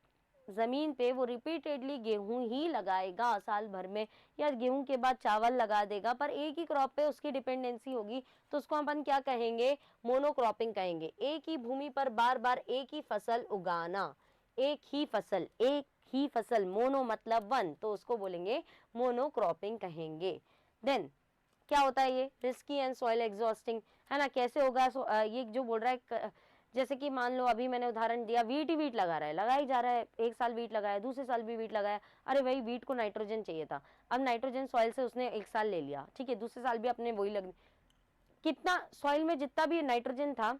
जमीन पे वो रिपीटेडली गेहूं ही लगाएगा साल भर में, या गेहूं के बाद चावल लगा देगा, पर एक ही क्रॉप पे उसकी डिपेंडेंसी होगी, तो उसको अपन क्या कहेंगे, मोनोक्रॉपिंग कहेंगे। एक ही भूमि पर बार बार एक ही फसल उगाना, एक ही फसल, मोनो मतलब वन, तो उसको बोलेंगे मोनोक्रॉपिंग कहेंगे। देन क्या होता है ये, रिस्की एंड सॉइल एग्जॉस्टिंग, है ना। कैसे होगा, ये जो बोल रहा है, जैसे कि मान लो अभी मैंने उदाहरण दिया, वीट ही वीट लगा रहा है, लगाई जा रहा है, एक साल वीट लगाया, दूसरे साल भी वीट लगाया, अरे भाई वीट को नाइट्रोजन चाहिए था, अब नाइट्रोजन सॉइल से उसने एक साल ले लिया, ठीक है, दूसरे साल भी अपने वही लग, कितना सॉइल में जितना भी नाइट्रोजन था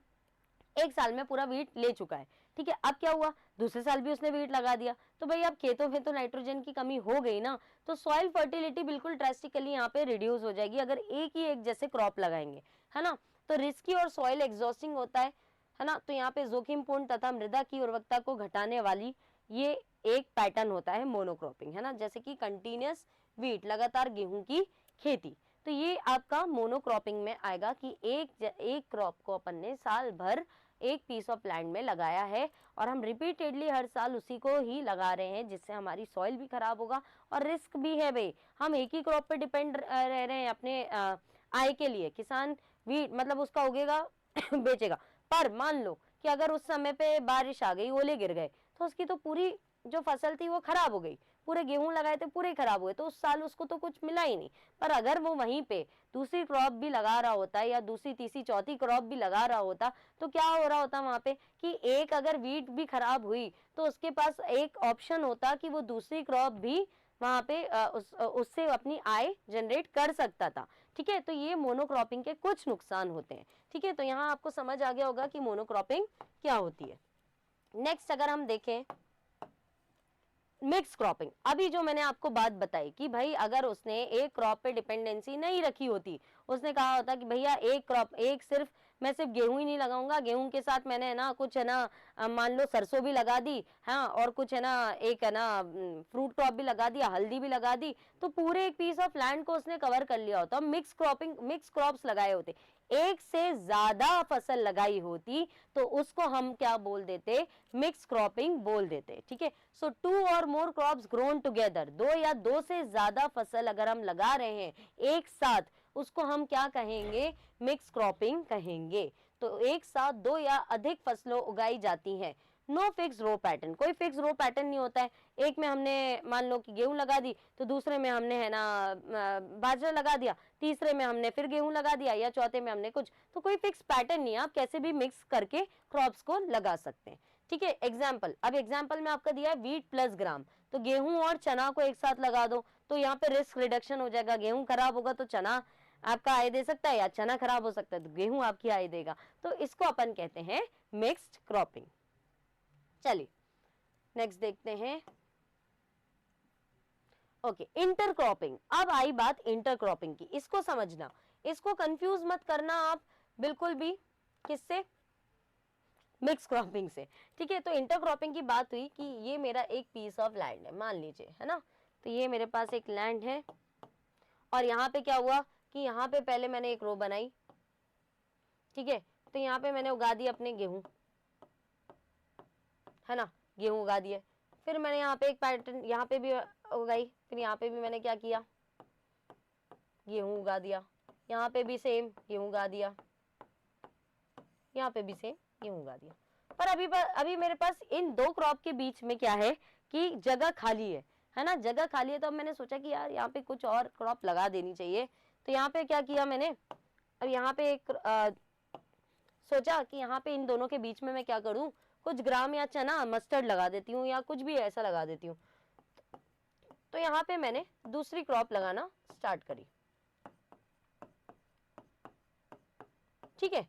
एक साल में पूरा वीट ले चुका है, ठीक है। अब क्या हुआ, दूसरे साल भी उसने वीट लगा दिया, तो भाई अब खेतों में तो नाइट्रोजन की कमी हो गई ना, तो सॉइल फर्टिलिटी बिल्कुल ड्रास्टिकली यहाँ पे रिड्यूस हो जाएगी अगर एक ही एक जैसे क्रॉप लगाएंगे, है ना। तो रिस्की और सॉइल एग्जॉस्टिंग होता है ना। तो यहाँ पे जोखिमपूर्ण तथा मृदा की उर्वरकता को घटाने वाली ये एक पैटर्न होता है मोनोक्रॉपिंग, है ना। जैसे कि कंटिन्यूअस वीट, लगातार गेहूं की खेती, तो ये आपका मोनोक्रॉपिंग में आएगा कि एक क्रॉप को अपन ने साल भर एक पीस ऑफ लैंड में लगाया है और हम रिपीटेडली हर साल उसी को ही लगा रहे हैं, जिससे हमारी सॉइल भी खराब होगा और रिस्क भी है भाई, हम एक ही क्रॉप पे डिपेंड रह रहे हैं अपने आय के लिए। किसान भी मतलब उसका उगेगा बेचेगा, पर मान लो कि अगर उस समय पे बारिश आ गई, ओले गिर गए, तो उसकी तो पूरी जो फसल थी वो खराब हो गई, पूरे गेहूं लगाए थे पूरे खराब हुए, तो उस साल उसको तो कुछ मिला ही नहीं। पर अगर वो वहीं पे दूसरी क्रॉप भी लगा रहा होता है या दूसरी तीसरी चौथी क्रॉप भी लगा रहा होता, तो क्या हो रहा होता वहां पे कि एक अगर वीट भी खराब हुई तो उसके पास एक ऑप्शन होता कि वो दूसरी क्रॉप भी वहां पे उससे अपनी आय जनरेट कर सकता था, ठीक है। तो ये मोनोक्रॉपिंग के कुछ नुकसान होते हैं, ठीक है। तो यहाँ आपको समझ आ गया होगा कि मोनोक्रॉपिंग क्या होती है। नेक्स्ट अगर हम देखें मिक्स क्रॉपिंग, अभी जो मैंने आपको बात बताई कि भाई अगर उसने एक क्रॉप पे डिपेंडेंसी नहीं रखी होती, उसने कहा होता कि भैया एक क्रॉप, एक सिर्फ मैं सिर्फ गेहूं ही नहीं लगाऊंगा, गेहूं के साथ मैंने है ना कुछ है ना मान लो सरसों भी लगा दी, हाँ, और कुछ है ना एक है ना फ्रूट क्रॉप भी लगा दिया, हल्दी भी लगा दी, तो पूरे एक पीस ऑफ लैंड को उसने कवर कर लिया होता। मिक्स क्रॉपिंग, मिक्स क्रॉप्स लगाए होते, एक से ज्यादा फसल लगाई होती, तो उसको हम क्या बोल देते, मिक्स क्रॉपिंग बोल देते, ठीक है। सो 2 और मोर क्रॉप्स ग्रोन टुगेदर, दो या दो से ज्यादा फसल अगर हम लगा रहे हैं एक साथ, उसको हम क्या कहेंगे, मिक्स क्रॉपिंग कहेंगे। तो एक साथ दो या अधिक फसलों उगाई जाती हैं। नो फिक्स रो पैटर्न, कोई फिक्स रो पैटर्न नहीं होता है, एक में हमने मान लो कि गेहूं लगा दी, तो दूसरे में हमने है ना बाजरा लगा दिया, तीसरे में हमने फिर गेहूं लगा दिया, या चौथे में हमने कुछ, तो कोई फिक्स पैटर्न नहीं है, आप कैसे भी मिक्स करके क्रॉप्स को लगा सकते हैं, ठीक है। एग्जाम्पल, अब एग्जाम्पल में आपका दिया है वीट प्लस ग्राम, तो गेहूं और चना को एक साथ लगा दो, तो यहाँ पे रिस्क रिडक्शन हो जाएगा, गेहूं खराब होगा तो चना आपका आय दे सकता है, या चना खराब हो सकता है तो गेहूं आपकी आय देगा, तो इसको अपन कहते हैं मिक्स्ड क्रॉपिंग। चलिए नेक्स्ट देखते हैं। ओके, इंटरक्रॉपिंग, अब आई बात इंटरक्रॉपिंग की, इसको समझना, इसको कंफ्यूज मत करना आप बिल्कुल भी, किससे, मिक्स क्रॉपिंग से, ठीक है। तो इंटरक्रॉपिंग की बात हुई कि ये मेरा एक पीस ऑफ लैंड है मान लीजिए, है ना, तो ये मेरे पास एक लैंड है और यहाँ पे क्या हुआ कि यहाँ पे पहले मैंने एक रो बनाई, ठीक है, तो यहाँ पे मैंने उगा दिए अपने गेहूं, है ना, गेहूं उगा दिए, फिर मैंने यहाँ पे एक पैटर्न यहाँ पे भी उगाई, फिर यहाँ पे भी मैंने क्या किया, गेहूं उगा दिया, यहाँ पे भी सेम गेहूं उगा दिया, यहाँ पे भी सेम गेहूं उगा दिया। पर अभी मेरे पास इन दो क्रॉप के बीच में क्या है कि जगह खाली है ना, जगह खाली है, तो अब मैंने सोचा कि यार यहाँ पे कुछ और क्रॉप लगा देनी चाहिए, तो यहाँ पे क्या किया मैंने, अब यहाँ पे एक सोचा कि यहाँ पे इन दोनों के बीच में मैं क्या करूं, कुछ ग्राम या चना मस्टर्ड लगा देती हूँ या कुछ भी ऐसा लगा देती हूँ, तो यहाँ पे मैंने दूसरी क्रॉप लगाना स्टार्ट करी, ठीक है।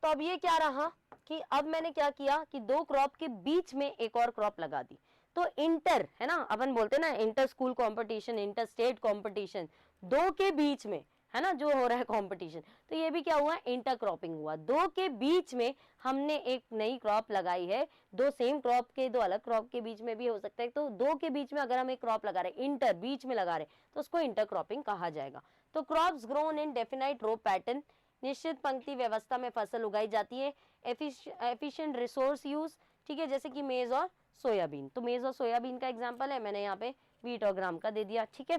तो अब ये क्या रहा कि अब मैंने क्या किया कि दो क्रॉप के बीच में एक और क्रॉप लगा दी, तो इंटर, है ना, अपन बोलते हैं ना inter school competition, inter state competition, दो के बीच में, है ना, जो हो रहा है कंपटीशन, तो ये भी क्या हुआ, इंटर क्रॉपिंग हुआ, दो के बीच में हमने एक नई क्रॉप लगाई है, दो सेम क्रॉप के, दो अलग क्रॉप के बीच में भी हो सकता है, तो दो के बीच में अगर हम एक क्रॉप लगा रहे हैं, इंटर बीच में लगा रहे हैं, तो उसको इंटर क्रॉपिंग कहा जाएगा। तो crops grown in definite row pattern, निश्चित पंक्ति व्यवस्था में फसल उगाई जाती है, एफिशिएंट रिसोर्स यूज, ठीक है, जैसे कि मेज और सोयाबीन। तो मेज और सोयाबीन का एग्जाम्पल है, मैंने यहाँ पे वीट और ग्राम का दे दिया, ठीक है।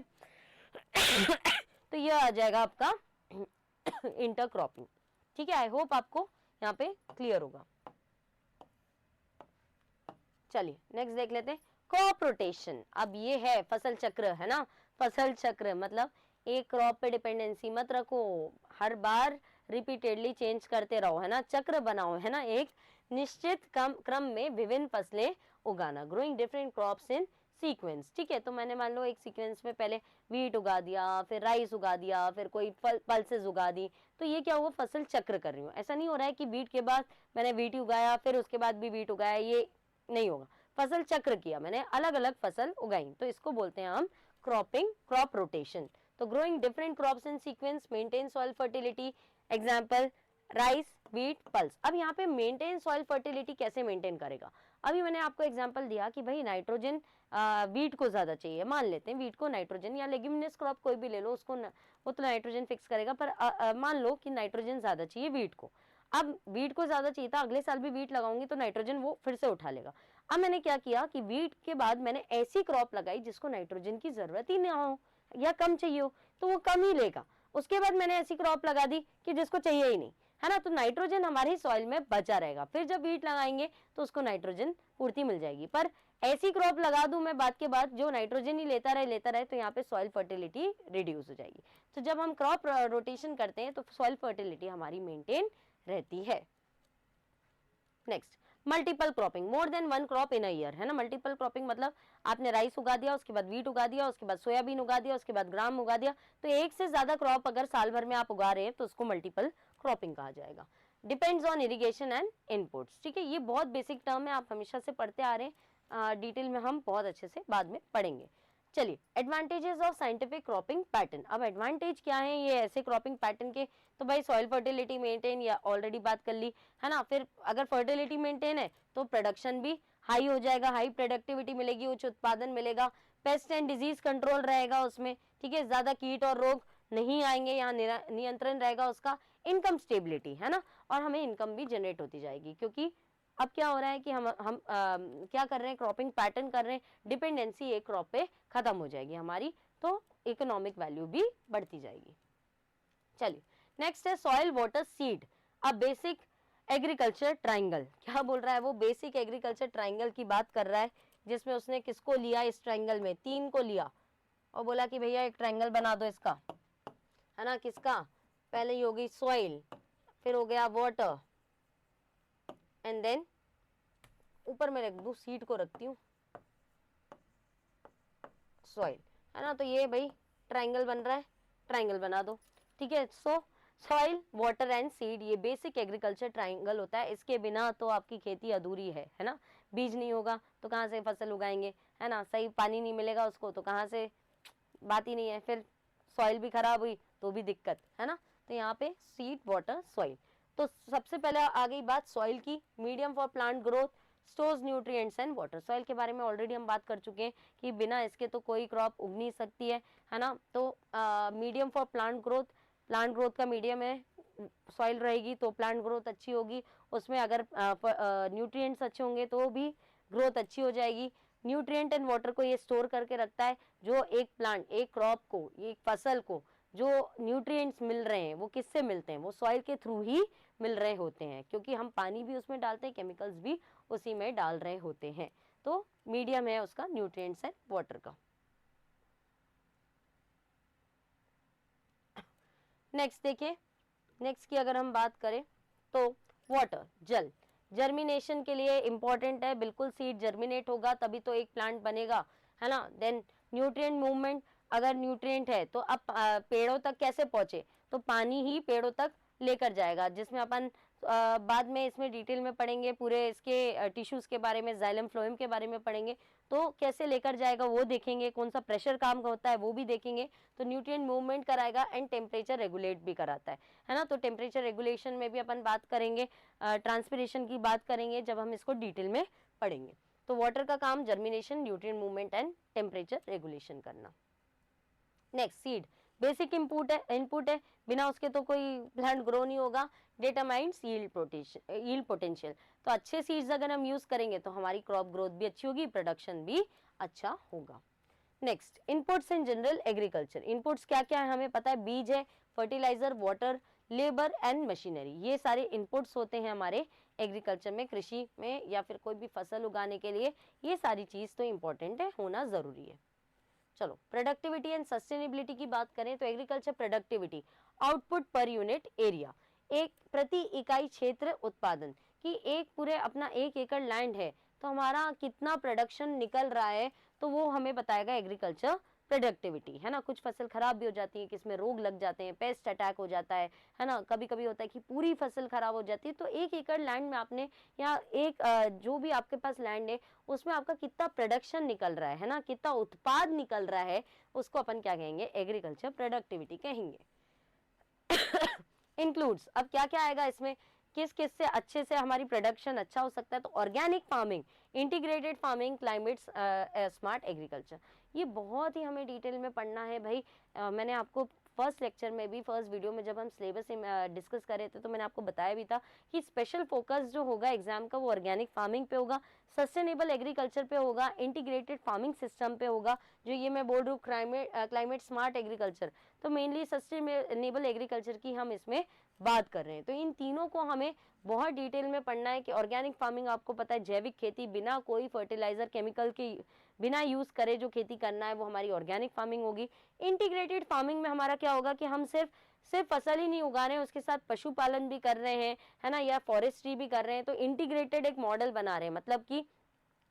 तो ये आ जाएगा आपका इंटरक्रॉपिंग, ठीक है। आई होप आपको यहाँ पे क्लियर होगा। चलिए नेक्स्ट देख लेते हैं, क्रॉप रोटेशन। अब ये है फसल चक्र, है ना। फसल चक्र मतलब एक क्रॉप पे डिपेंडेंसी मत रखो, हर बार रिपीटेडली चेंज करते रहो, है ना। चक्र बनाओ, है ना, एक निश्चित क्रम में विभिन्न फसलें उगाना, ग्रोइंग डिफरेंट क्रॉप्स इन सीक्वेंस, ठीक है। तो मैंने मान लो एक सीक्वेंस में पहले वीट उगा दिया, फिर राइस उगा दिया, फिर कोई पल्सेस उगा दी, तो ये क्या हुआ, फसल चक्र कर रही हूँ। ऐसा नहीं हो रहा है कि वीट के बाद मैंने वीट उगाया फिर उसके बाद भी वीट उगाया, ये नहीं होगा। फसल चक्र किया मैंने, अलग अलग फसल उगाई, तो इसको बोलते हैं हम क्रॉपिंग, क्रॉप रोटेशन। तो ग्रोइंग डिफरेंट क्रॉप्स इन sequence, maintain soil fertility, example rice, wheat, pulse. अब यहाँ पे मेंटेन सॉइल फर्टिलिटी कैसे मेंटेन करेगा, अभी मैंने आपको एग्जांपल दिया कि भाई नाइट्रोजन वीट को ज्यादा चाहिए, मान लेते हैं वीट को नाइट्रोजन, या लेग्यूमिनस क्रॉप कोई भी ले लो उसको वो तो नाइट्रोजन फिक्स करेगा, पर मान लो कि नाइट्रोजन ज्यादा चाहिए वीट को। अब वीट को ज्यादा चाहिए था, अगले साल भी वीट लगाऊंगी तो नाइट्रोजन वो फिर से उठा लेगा। अब मैंने क्या किया कि वीट के बाद मैंने ऐसी क्रॉप लगाई जिसको नाइट्रोजन की जरूरत ही ना हो या कम चाहिए हो, तो वो कम ही लेगा। उसके बाद मैंने ऐसी क्रॉप लगा दी कि जिसको चाहिए ही नहीं, है ना, तो नाइट्रोजन हमारी सॉइल में बचा रहेगा, फिर जब वीट लगाएंगे तो उसको नाइट्रोजन पूर्ति मिल जाएगी। पर ऐसी क्रॉप लगा दूं मैं बाद के बाद जो नाइट्रोजन ही लेता रहे तो यहाँ पे सॉइल फर्टिलिटी रिड्यूस हो जाएगी। तो जब हम क्रॉप रोटेशन करते हैं तो सॉइल फर्टिलिटी हमारी मेंटेन रहती है। Next, multiple cropping, more than one crop in a year, है ना। मल्टीपल क्रॉपिंग मतलब आपने राइस उगा दिया, उसके बाद वीट उगा दिया, उसके बाद सोयाबीन उगा दिया, उसके बाद ग्राम उगा दिया, तो एक से ज्यादा क्रॉप अगर साल भर में आप उगा रहे हैं तो उसको मल्टीपल क्रॉपिंग कहा जाएगा। Depends on irrigation and inputs, ठीक है। ये बहुत बेसिक टर्म है, आप हमेशा से पढ़ते आ रहे हैं, डिटेल में हम बहुत अच्छे से बाद में पढ़ेंगे। चलिए, advantages of scientific cropping pattern. अब एडवांटेज क्या है ये ऐसे क्रॉपिंग पैटर्न के, तो भाई सॉइल फर्टिलिटी मेंटेन, या ऑलरेडी बात कर ली, है ना। फिर अगर फर्टिलिटी मेंटेन है तो प्रोडक्शन भी हाई हो जाएगा, हाई प्रोडक्टिविटी मिलेगी, उच्च उत्पादन मिलेगा, पेस्ट एंड डिजीज कंट्रोल रहेगा उसमें, ठीक है, ज्यादा कीट और रोग नहीं आएंगे, यहाँ नियंत्रण रहेगा उसका, इनकम स्टेबिलिटी, है ना, और हमें इनकम भी जनरेट होती जाएगी। क्योंकि अब क्या हो रहा है कि हम क्या कर रहे हैं, क्रॉपिंग पैटर्न कर रहे हैं, डिपेंडेंसी एक क्रॉप पे खत्म हो जाएगी हमारी, तो इकोनॉमिक वैल्यू भी बढ़ती जाएगी। चलिए नेक्स्ट है सॉइल वाटर सीड। अब बेसिक एग्रीकल्चर ट्राइंगल, क्या बोल रहा है वो, बेसिक एग्रीकल्चर ट्राइंगल की बात कर रहा है, जिसमें उसने किसको लिया, इस ट्राइंगल में 3 को लिया और बोला कि भैया एक ट्राइंगल बना दो इसका, है ना। किसका, पहले ही हो गई सॉइल, फिर हो गया वाटर, एंड देन ऊपर में रख दू, सीड को रखती हूँ, सॉइल, है ना। तो ये भाई ट्राइंगल बन रहा है, ट्राइंगल बना दो, ठीक है। सो सॉइल, वाटर एंड सीड, ये बेसिक एग्रीकल्चर ट्राइंगल होता है। इसके बिना तो आपकी खेती अधूरी है ना। बीज नहीं होगा तो कहाँ से फसल उगाएंगे, है ना। सही पानी नहीं मिलेगा उसको तो कहाँ से, बात ही नहीं है। फिर सॉइल भी खराब हुई तो भी दिक्कत, है ना। तो यहाँ पे सीड, वाटर, सॉइल। तो सबसे पहले आ गई बात सॉइल की, medium for plant growth, stores nutrients and water. Soil के बारे में ऑलरेडी हम बात कर चुके हैं कि बिना इसके तो कोई क्रॉप उग नहीं सकती है ना। तो मीडियम फॉर प्लांट ग्रोथ का मीडियम है, सॉइल रहेगी तो प्लांट ग्रोथ अच्छी होगी, उसमें अगर न्यूट्रिएंट्स अच्छे होंगे तो भी ग्रोथ अच्छी हो जाएगी। न्यूट्रिएंट एंड वाटर को ये स्टोर करके रखता है, जो एक प्लांट, एक क्रॉप को, एक फसल को जो न्यूट्रिएंट्स मिल रहे हैं वो किससे मिलते हैं, वो सॉइल के थ्रू ही मिल रहे होते हैं, क्योंकि हम पानी भी उसमें डालते हैं, केमिकल्स भी उसी में डाल रहे होते हैं। तो मीडियम है उसका न्यूट्रिएंट्स एंड वाटर का। नेक्स्ट देखिए, नेक्स्ट की अगर हम बात करें तो वाटर, जल, जर्मिनेशन के लिए इंपॉर्टेंट है, बिल्कुल सीड जर्मिनेट होगा तभी तो एक प्लांट बनेगा, है ना। देन न्यूट्रिएंट मूवमेंट, अगर न्यूट्रिएंट है तो अब पेड़ों तक कैसे पहुंचे, तो पानी ही पेड़ों तक लेकर जाएगा, जिसमें अपन बाद में इसमें डिटेल में पढ़ेंगे, पूरे इसके टिश्यूज के बारे में, जाइलम फ्लोएम के बारे में पढ़ेंगे, तो कैसे लेकर जाएगा वो देखेंगे, कौन सा प्रेशर काम होता है वो भी देखेंगे। तो न्यूट्रिएंट मूवमेंट कराएगा एंड टेम्परेचर रेगुलेट भी कराता है ना। तो टेम्परेचर रेगुलेशन में भी अपन बात करेंगे, ट्रांसपिरेशन की बात करेंगे जब हम इसको डिटेल में पढ़ेंगे। तो वाटर का काम germination, nutrient movement and temperature regulation करना। नेक्स्ट सीड, बेसिक इनपुट है, बिना उसके तो कोई प्लांट ग्रो नहीं होगा। डिटरमाइंस यील्ड पोटेंशियल, तो अच्छे सीड्स अगर हम यूज करेंगे तो हमारी क्रॉप ग्रोथ भी अच्छी होगी, प्रोडक्शन भी अच्छा होगा। Next, inputs in general agriculture. Inputs क्या क्या है हमें पता है, बीज है, fertilizer, water, labour and machinery, ये सारे इनपुट्स होते हैं हमारे एग्रीकल्चर में, कृषि में या फिर कोई भी फसल उगाने के लिए। ये सारी चीज तो इंपॉर्टेंट है, होना जरूरी है। चलो, प्रोडक्टिविटी एंड सस्टेनेबिलिटी की बात करें तो agriculture productivity, output per unit area, एक प्रति इकाई क्षेत्र उत्पादन, कि एक पूरे अपना 1 एकड़ लैंड है तो हमारा कितना प्रोडक्शन निकल रहा है, तो वो हमें बताएगा एग्रीकल्चर प्रोडक्टिविटी, है ना। कुछ फसल खराब भी हो जाती है, किसमें रोग लग जाते हैं, पेस्ट अटैक हो जाता है ना। कभी कभी होता है कि पूरी फसल खराब हो जाती है। तो 1 एकड़ लैंड में आपने, या जो भी आपके पास लैंड है उसमें आपका कितना प्रोडक्शन निकल रहा है ना, कितना उत्पाद निकल रहा है, उसको अपन क्या कहेंगे, एग्रीकल्चर प्रोडक्टिविटी कहेंगे। इंक्लूड्स, अब क्या क्या आएगा इसमें, किस किस से अच्छे से हमारी प्रोडक्शन अच्छा हो सकता है, तो organic farming, integrated farming, climate smart agriculture, ये बहुत ही हमें डिटेल में पढ़ना है भाई। मैंने आपको फर्स्ट लेक्चर में भी, फर्स्ट वीडियो में जब हम सिलेबस डिस्कस कर रहे थे तो मैंने आपको बताया भी था कि स्पेशल फोकस जो होगा एग्जाम का वो ऑर्गेनिक फार्मिंग पे होगा, सस्टेनेबल एग्रीकल्चर पे होगा, इंटीग्रेटेड फार्मिंग सिस्टम पे होगा, जो ये मैं बोल रही हूँ क्लाइमेट स्मार्ट एग्रीकल्चर, तो मेनली सस्टेनेबल एग्रीकल्चर की हम इसमें बात कर रहे हैं। तो इन तीनों को हमें बहुत डिटेल में पढ़ना है कि ऑर्गेनिक फार्मिंग आपको पता है, जैविक खेती, बिना कोई फर्टिलाइजर केमिकल के बिना यूज करे जो खेती करना है वो हमारी ऑर्गेनिक फार्मिंग होगी। इंटीग्रेटेड फार्मिंग में हमारा क्या होगा कि हम सिर्फ फसल ही नहीं उगा रहे हैं, उसके साथ पशुपालन भी कर रहे हैं, है ना, या फॉरेस्ट्री भी कर रहे हैं। तो इंटीग्रेटेड एक मॉडल बना रहे हैं, मतलब कि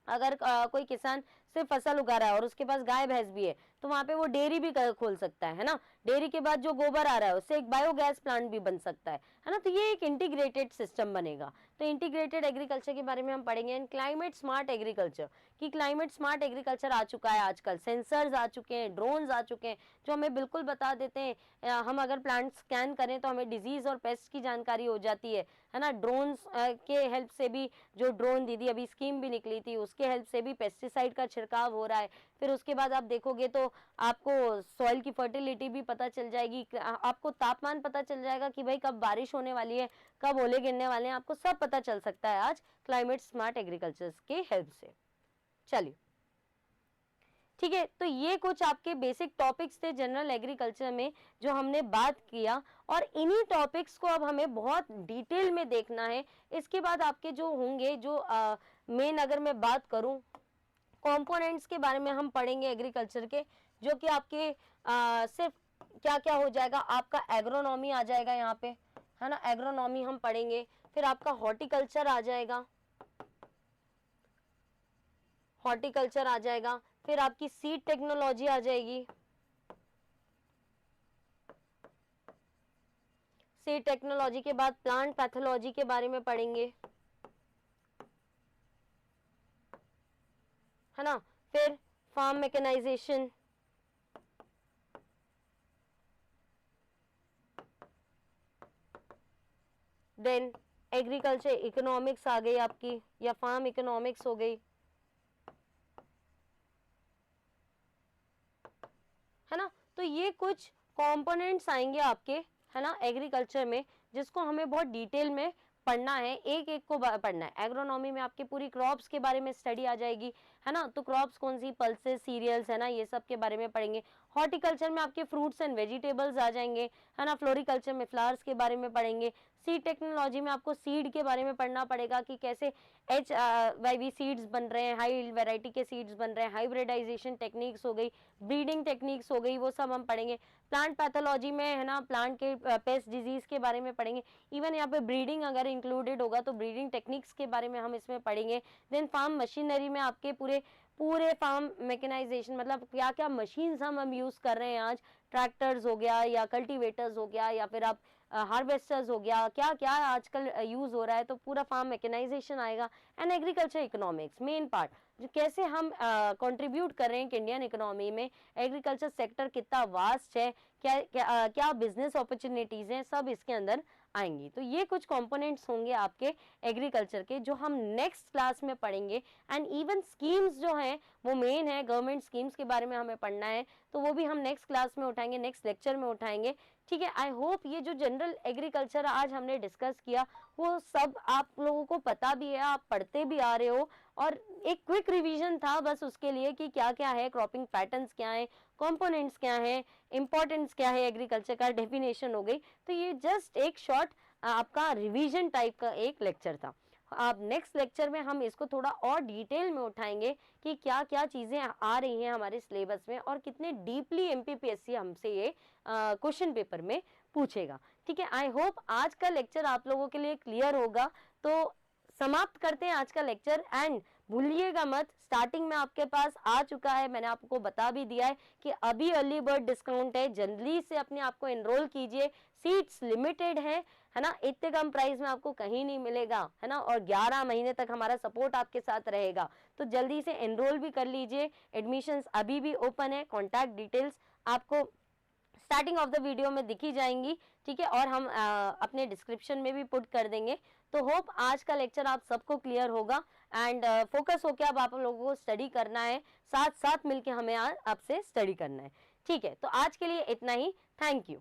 अगर कोई किसान सिर्फ फसल उगा रहा है और उसके पास गाय भैंस भी है तो वहां पे वो डेयरी भी खोल सकता है ना। डेयरी के बाद जो गोबर आ रहा है उससे एक बायोगैस प्लांट भी बन सकता है ना। तो ये एक इंटीग्रेटेड सिस्टम बनेगा। तो इंटीग्रेटेड एग्रीकल्चर के बारे में हम पढ़ेंगे। एंड क्लाइमेट स्मार्ट एग्रीकल्चर, कि क्लाइमेट स्मार्ट एग्रीकल्चर आ चुका है आजकल, सेंसर्स आ चुके हैं, ड्रोन्स आ चुके हैं जो हमें बिल्कुल बता देते हैं। हम अगर प्लांट स्कैन करें तो हमें डिजीज और पेस्ट की जानकारी हो जाती है ना। ड्रोन्स के हेल्प से भी, जो ड्रोन दीदी अभी स्कीम भी निकली थी उसके हेल्प से भी पेस्टिसाइड का छिड़काव हो रहा है। फिर उसके बाद आप देखोगे तो आपको सॉइल की फर्टिलिटी भी पता चल जाएगी, आपको तापमान पता चल जाएगा कि भाई कब बारिश होने वाली है, कब ओले गिरने वाले हैं, आपको सब पता चल सकता है आज क्लाइमेट स्मार्ट एग्रीकल्चर के हेल्प से। चलिए ठीक है, तो ये कुछ आपके बेसिक टॉपिक्स थे जनरल एग्रीकल्चर में जो हमने बात किया, और इन्हीं टॉपिक्स को अब हमें बहुत डिटेल में देखना है। इसके बाद आपके जो होंगे, जो मेन अगर मैं बात करूं, कंपोनेंट्स के बारे में हम पढ़ेंगे एग्रीकल्चर के, जो कि आपके सिर्फ क्या क्या हो जाएगा, आपका एग्रोनॉमी आ जाएगा यहाँ पे, है ना, एग्रोनॉमी हम पढ़ेंगे। फिर आपका हॉर्टिकल्चर आ जाएगा, हॉर्टिकल्चर आ जाएगा। फिर आपकी सीड टेक्नोलॉजी आ जाएगी, सीड टेक्नोलॉजी के बाद प्लांट पैथोलॉजी के बारे में पढ़ेंगे, है ना। फिर farm mechanisation, then agriculture economics आ गई आपकी, या फार्म इकोनॉमिक्स हो गई, है ना। तो ये कुछ कंपोनेंट्स आएंगे आपके, है ना, एग्रीकल्चर में, जिसको हमें बहुत डिटेल में पढ़ना है, एक एक को पढ़ना है। एग्रोनॉमी में आपके पूरी क्रॉप्स के बारे में स्टडी आ जाएगी, है ना। तो क्रॉप्स कौन सी, पल्सेस, सीरियल्स, है ना, ये सब के बारे में पढ़ेंगे। हॉर्टिकल्चर में आपके फ्रूट्स एंड वेजिटेबल्स आ जाएंगे, है ना। फ्लोरिकल्चर में फ्लावर्स के बारे में पढ़ेंगे। सीड टेक्नोलॉजी में आपको सीड के बारे में पढ़ना पड़ेगा कि कैसे HYV सीड्स बन रहे हैं, हाई वैरायटी के सीड्स बन रहे हैं, हाइब्रिडाइजेशन टेक्निक्स हो गई, ब्रीडिंग टेक्निक्स हो गई, वो सब हम पढ़ेंगे। प्लांट पैथोलॉजी में, है ना, प्लांट के पेस्ट डिजीज के बारे में पढ़ेंगे। इवन यहाँ पे ब्रीडिंग अगर इंक्लूडेड होगा तो ब्रीडिंग टेक्निक्स के बारे में हम इसमें पढ़ेंगे। देन फार्म मशीनरी में आपके पूरे फार्म मैकेनाइजेशन, मतलब क्या क्या मशीन्स हम यूज कर रहे हैं आज, ट्रैक्टर्स हो गया, या कल्टीवेटर्स हो गया, या फिर आप हार्वेस्टर्स हो गया, क्या क्या आजकल यूज हो रहा है, तो पूरा फार्म मैकेनाइजेशन आएगा। And agriculture economics main part, कैसे हम कंट्रीब्यूट कर रहे हैं कि इंडियन इकोनॉमी में एग्रीकल्चर सेक्टर कितना वास्ट है, क्या बिजनेस अपॉर्चुनिटीज हैं, सब इसके अंदर आएंगी। तो ये कुछ कंपोनेंट्स होंगे आपके एग्रीकल्चर के जो हम नेक्स्ट क्लास में पढ़ेंगे। एंड इवन स्कीम्स जो हैं वो मेन है, गवर्नमेंट स्कीम्स के बारे में हमें पढ़ना है, तो वो भी हम नेक्स्ट क्लास में उठाएंगे, नेक्स्ट लेक्चर में उठाएंगे। ठीक है, आई होप ये जो जनरल एग्रीकल्चर आज हमने डिस्कस किया वो सब आप लोगों को पता भी है, आप पढ़ते भी आ रहे हो, और एक क्विक रिवीजन था बस उसके लिए कि क्या क्या है, क्रॉपिंग पैटर्न्स क्या है, कंपोनेंट्स क्या है, इंपॉर्टेंस क्या है एग्रीकल्चर का, डेफिनेशन हो गई। तो ये जस्ट एक शॉर्ट आपका रिवीजन टाइप का एक लेक्चर था। अब नेक्स्ट लेक्चर में हम इसको थोड़ा और डिटेल में उठाएंगे कि क्या क्या चीजें आ रही हैं हमारे सिलेबस में और कितने डीपली एमपीपीएससी हमसे ये क्वेश्चन पेपर में पूछेगा। ठीक है, आई होप आज का लेक्चर आप लोगों के लिए क्लियर होगा। तो समाप्त करते हैं आज का लेक्चर। एंड भूलिएगा मत, स्टार्टिंग में आपके पास आ चुका है, मैंने आपको बता भी दिया है कि अभी अर्ली बर्ड डिस्काउंट है, जल्दी से अपने आप को एनरोल कीजिए, सीट्स लिमिटेड है ना, इतने कम प्राइस में आपको कहीं नहीं मिलेगा, है ना, और 11 महीने तक हमारा सपोर्ट आपके साथ रहेगा। तो जल्दी से एनरोल भी कर लीजिए, एडमिशंस अभी भी ओपन है, कॉन्टैक्ट डिटेल्स आपको स्टार्टिंग ऑफ द वीडियो में दिखी जाएंगी। ठीक है, और हम अपने डिस्क्रिप्शन में भी पुट कर देंगे। तो होप आज का लेक्चर आप सबको क्लियर होगा एंड फोकस होकर अब आप लोगों को स्टडी करना है, साथ साथ मिलके हमें आपसे स्टडी करना है। ठीक है, तो आज के लिए इतना ही, थैंक यू।